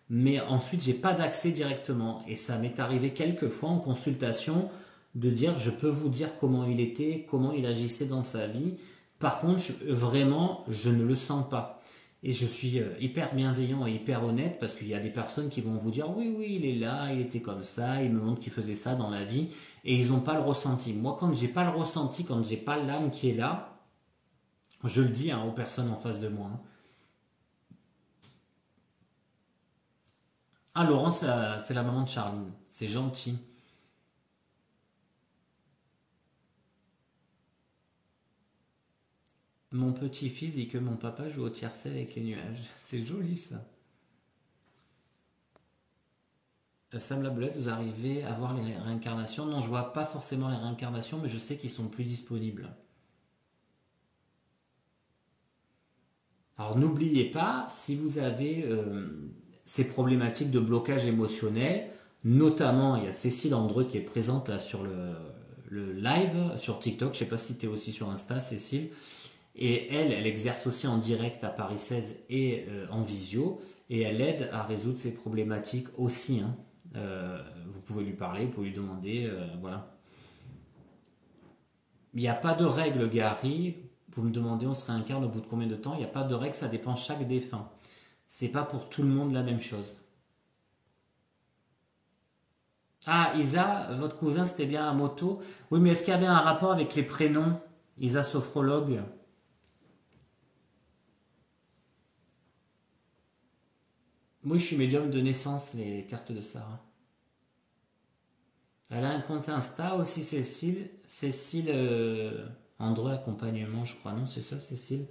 Mais ensuite, j'ai pas d'accès directement. Et ça m'est arrivé quelques fois en consultation de dire, je peux vous dire comment il était, comment il agissait dans sa vie. Par contre, vraiment, je ne le sens pas. Et je suis hyper bienveillant et hyper honnête parce qu'il y a des personnes qui vont vous dire, oui, oui, il est là, il était comme ça, il me montre qu'il faisait ça dans la vie. Et ils n'ont pas le ressenti. Moi, quand j'ai pas le ressenti, quand j'ai pas l'âme qui est là, je le dis, hein, aux personnes en face de moi, hein. Ah, Laurent, c'est la maman de Charline. C'est gentil. Mon petit-fils dit que mon papa joue au tiercé avec les nuages. C'est joli ça. Sam Laboulette, vous arrivez à voir les réincarnations? Non, je vois pas forcément les réincarnations, mais je sais qu'ils sont plus disponibles. Alors n'oubliez pas, si vous avez ces problématiques de blocage émotionnel, notamment il y a Cécile Andreu qui est présente là sur le live sur TikTok, je sais pas si tu es aussi sur Insta, Cécile, et elle exerce aussi en direct à Paris 16 et en visio, et elle aide à résoudre ces problématiques aussi, hein. Vous pouvez lui parler, vous pouvez lui demander, voilà. Il n'y a pas de règle, Gary. Vous me demandez, on se réincarne au bout de combien de temps? Il n'y a pas de règle, ça dépend chaque défunt. C'est pas pour tout le monde la même chose. Ah, Isa, votre cousin, c'était bien à moto. Oui, mais est-ce qu'il y avait un rapport avec les prénoms? Isa, sophrologue. Oui, je suis médium de naissance, les cartes de Sarah. Elle a un compte Insta aussi, Cécile. Cécile André Accompagnement, je crois. Non, c'est ça, Cécile.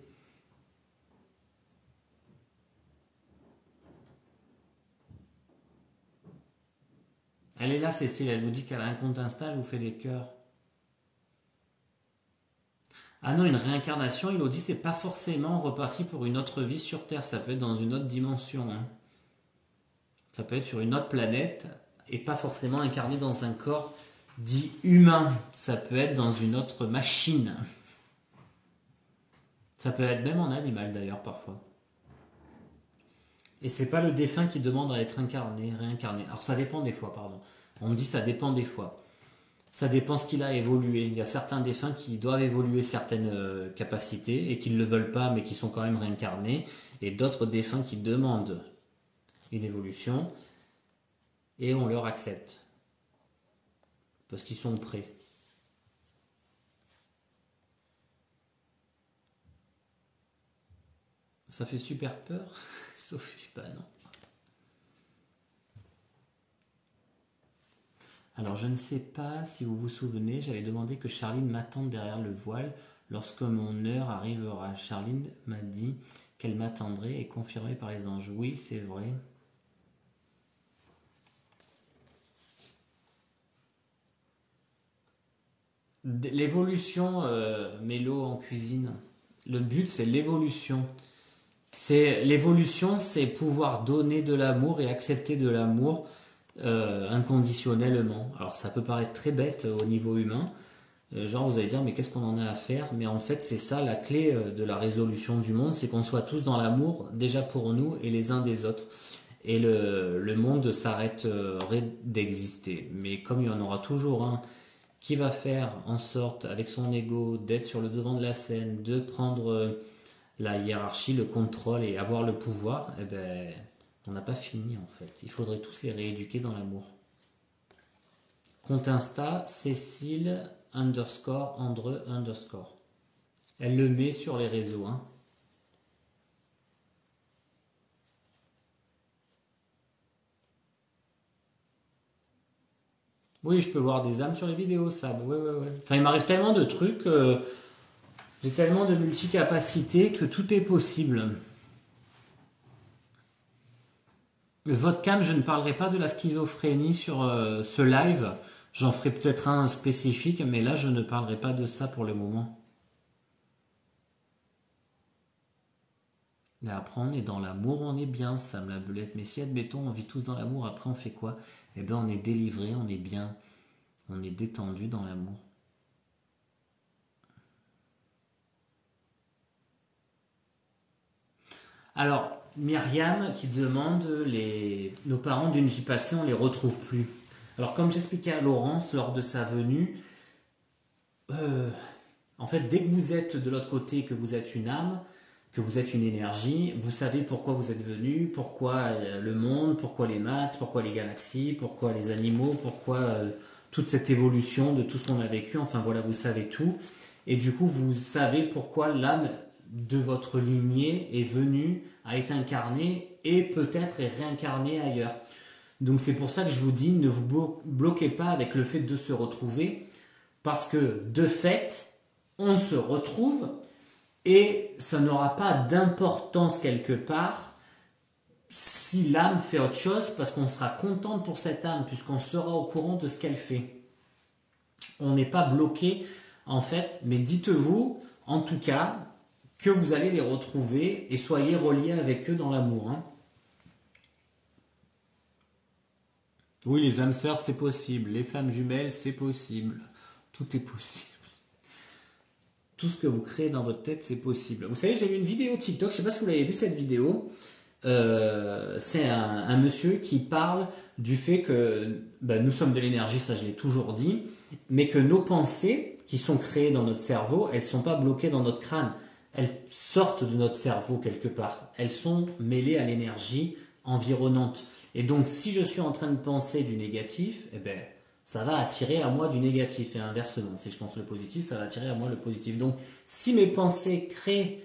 Elle est là, Cécile. Elle vous dit qu'elle a un compte Insta, elle vous fait des cœurs. Ah non, une réincarnation, Elodie, c'est pas forcément reparti pour une autre vie sur Terre. Ça peut être dans une autre dimension, hein. Ça peut être sur une autre planète et pas forcément incarné dans un corps dit humain. Ça peut être dans une autre machine. Ça peut être même en animal d'ailleurs parfois. Et c'est pas le défunt qui demande à être incarné, réincarné. Alors ça dépend des fois, pardon. On me dit ça dépend des fois. Ça dépend ce qu'il a évolué. Il y a certains défunts qui doivent évoluer certaines capacités et qui ne le veulent pas mais qui sont quand même réincarnés. Et d'autres défunts qui demandent une évolution et on leur accepte. Parce qu'ils sont prêts. Ça fait super peur. Sophie, bah non. Alors je ne sais pas si vous vous souvenez, j'avais demandé que Charline m'attende derrière le voile lorsque mon heure arrivera. Charline m'a dit qu'elle m'attendrait et confirmée par les anges. Oui, c'est vrai. L'évolution, Mélo en cuisine. Le but, c'est l'évolution. L'évolution, c'est pouvoir donner de l'amour et accepter de l'amour inconditionnellement. Alors ça peut paraître très bête au niveau humain. Genre vous allez dire mais qu'est-ce qu'on en a à faire? Mais en fait c'est ça la clé de la résolution du monde, c'est qu'on soit tous dans l'amour déjà pour nous et les uns des autres. Et le monde s'arrêterait d'exister. Mais comme il y en aura toujours un qui va faire en sorte avec son ego d'être sur le devant de la scène, de prendre la hiérarchie, le contrôle et avoir le pouvoir, eh ben on n'a pas fini en fait. Il faudrait tous les rééduquer dans l'amour. Compte Insta, Cécile underscore Andreu underscore. Elle le met sur les réseaux, hein. Oui, je peux voir des âmes sur les vidéos, ça. Ouais, ouais, ouais. Enfin, il m'arrive tellement de trucs, j'ai tellement de multicapacités que tout est possible. Votre cam, je ne parlerai pas de la schizophrénie sur ce live. J'en ferai peut-être un spécifique, mais là je ne parlerai pas de ça pour le moment. Mais après on est dans l'amour, on est bien, Sam la belette. Mais si admettons on vit tous dans l'amour, après on fait quoi? Eh bien on est délivré, on est bien, on est détendu dans l'amour. Alors, Myriam qui demande nos parents d'une vie passée, on les retrouve plus. Alors, comme j'expliquais à Laurence lors de sa venue, euh, en fait, dès que vous êtes de l'autre côté, que vous êtes une âme, que vous êtes une énergie, vous savez pourquoi vous êtes venu, pourquoi le monde, pourquoi les maths, pourquoi les galaxies, pourquoi les animaux, pourquoi toute cette évolution de tout ce qu'on a vécu. Enfin voilà, vous savez tout. Et du coup, vous savez pourquoi l'âme de votre lignée est venue, a été incarnée et peut-être est réincarnée ailleurs. Donc c'est pour ça que je vous dis, ne vous bloquez pas avec le fait de se retrouver, parce que de fait, on se retrouve et ça n'aura pas d'importance quelque part si l'âme fait autre chose, parce qu'on sera contente pour cette âme, puisqu'on sera au courant de ce qu'elle fait. On n'est pas bloqué, en fait, mais dites-vous, en tout cas, que vous allez les retrouver et soyez reliés avec eux dans l'amour. Hein. Oui, les âmes sœurs, c'est possible. Les femmes jumelles, c'est possible. Tout est possible. Tout ce que vous créez dans votre tête, c'est possible. Vous savez, j'ai vu une vidéo TikTok, je ne sais pas si vous l'avez vu cette vidéo. C'est un monsieur qui parle du fait que nous sommes de l'énergie, ça je l'ai toujours dit, mais que nos pensées qui sont créées dans notre cerveau, elles ne sont pas bloquées dans notre crâne. Elles sortent de notre cerveau quelque part. Elles sont mêlées à l'énergie environnante. Et donc, si je suis en train de penser du négatif, eh ben, ça va attirer à moi du négatif. Et inversement, si je pense le positif, ça va attirer à moi le positif. Donc, si mes pensées créent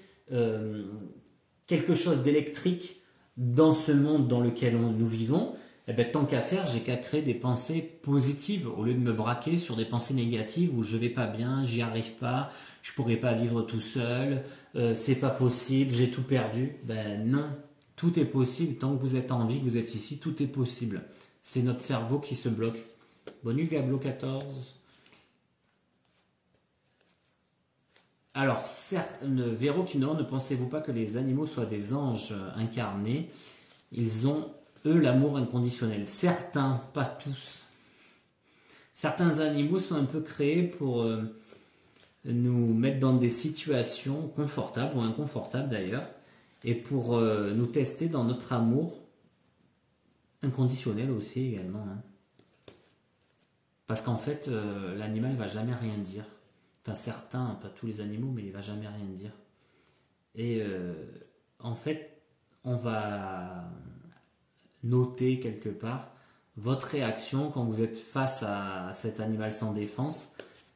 quelque chose d'électrique dans ce monde dans lequel nous vivons, eh ben, tant qu'à faire, j'ai qu'à créer des pensées positives au lieu de me braquer sur des pensées négatives où je vais pas bien, j'y arrive pas, je pourrais pas vivre tout seul, c'est pas possible, j'ai tout perdu. Ben non, tout est possible tant que vous êtes en vie, que vous êtes ici, tout est possible. C'est notre cerveau qui se bloque. Bonne nuit Gablo 14. Alors, certes, Véro qui ne pensez-vous pas que les animaux soient des anges incarnés? Ils ont, eux, l'amour inconditionnel. Certains, pas tous. Certains animaux sont un peu créés pour nous mettre dans des situations confortables ou inconfortables d'ailleurs, et pour nous tester dans notre amour inconditionnel aussi également. Hein. Parce qu'en fait, l'animal va jamais rien dire. Enfin, certains, pas tous les animaux, mais il va jamais rien dire. Et en fait, on va noter quelque part votre réaction quand vous êtes face à cet animal sans défense.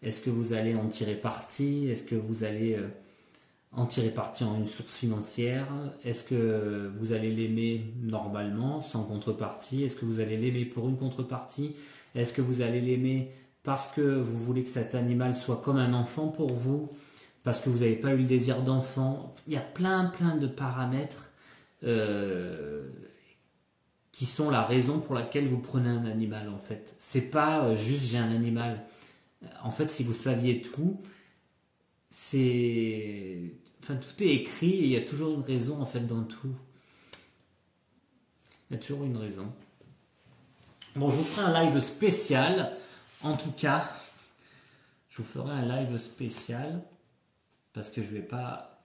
Est-ce que vous allez en tirer parti? Est-ce que vous allez en tirer parti en une source financière? Est-ce que vous allez l'aimer normalement, sans contrepartie? Est-ce que vous allez l'aimer pour une contrepartie? Est-ce que vous allez l'aimer parce que vous voulez que cet animal soit comme un enfant pour vous? Parce que vous n'avez pas eu le désir d'enfant? Il y a plein de paramètres qui sont la raison pour laquelle vous prenez un animal en fait. C'est pas juste j'ai un animal. En fait, si vous saviez tout, c'est, enfin tout est écrit et il y a toujours une raison en fait dans tout. Il y a toujours une raison. Bon, je vous ferai un live spécial. En tout cas, je vous ferai un live spécial parce que je vais pas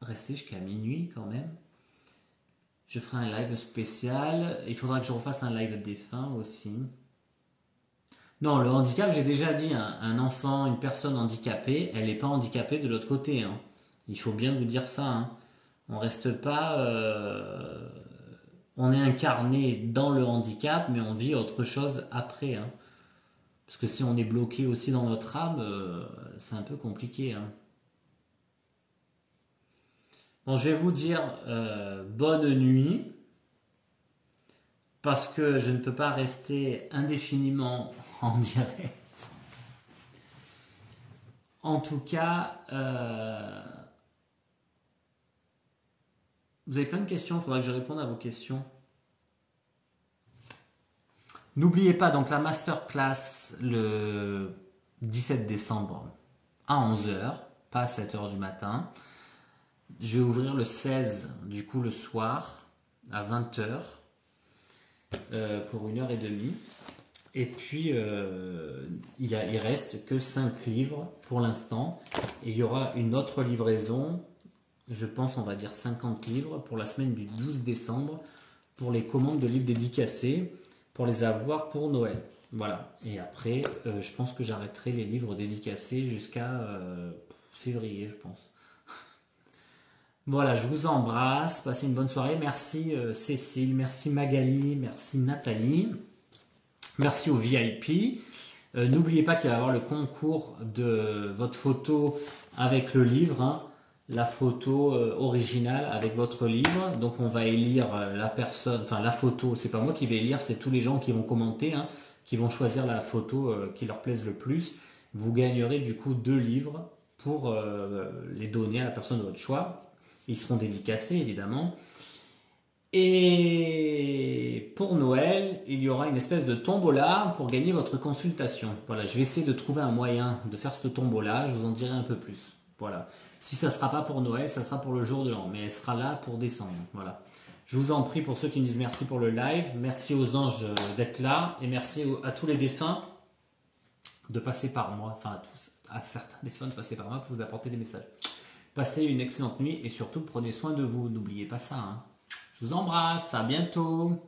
rester jusqu'à minuit quand même. Je ferai un live spécial. Il faudra que je refasse un live défunt aussi. Non, le handicap, j'ai déjà dit, hein, un enfant, une personne handicapée, elle n'est pas handicapée de l'autre côté. Hein. Il faut bien vous dire ça. Hein. On reste pas... on est incarné dans le handicap, mais on vit autre chose après. Hein. Parce que si on est bloqué aussi dans notre âme, c'est un peu compliqué. Hein. Bon, je vais vous dire bonne nuit. Parce que je ne peux pas rester indéfiniment en direct. En tout cas, vous avez plein de questions, il faudra que je réponde à vos questions. N'oubliez pas donc la masterclass le 17 décembre à 11 heures, pas à 7 heures du matin. Je vais ouvrir le 16, du coup le soir, à 20 heures, pour 1 heure et demie. Et puis, il reste que 5 livres pour l'instant. Et il y aura une autre livraison, je pense on va dire 50 livres, pour la semaine du 12 décembre, pour les commandes de livres dédicacés, pour les avoir pour Noël. Voilà. Et après, je pense que j'arrêterai les livres dédicacés jusqu'à février, je pense. Voilà, je vous embrasse, passez une bonne soirée. Merci Cécile, merci Magali, merci Nathalie, merci aux VIP. N'oubliez pas qu'il va y avoir le concours de votre photo avec le livre, hein, la photo originale avec votre livre. Donc on va élire la personne, enfin la photo, c'est pas moi qui vais élire, c'est tous les gens qui vont commenter, hein, qui vont choisir la photo qui leur plaise le plus. Vous gagnerez du coup 2 livres pour les donner à la personne de votre choix. Ils seront dédicacés évidemment. Et pour Noël, il y aura une espèce de tombola pour gagner votre consultation. Voilà, je vais essayer de trouver un moyen de faire cette tombola, je vous en dirai un peu plus. Voilà. Si ça ne sera pas pour Noël, ça sera pour le jour de l'an, mais elle sera là pour décembre. Voilà. Je vous en prie pour ceux qui me disent merci pour le live, merci aux anges d'être là, et merci à tous les défunts de passer par moi, enfin à certains défunts de passer par moi pour vous apporter des messages. Passez une excellente nuit et surtout prenez soin de vous, n'oubliez pas ça, hein. Je vous embrasse, à bientôt.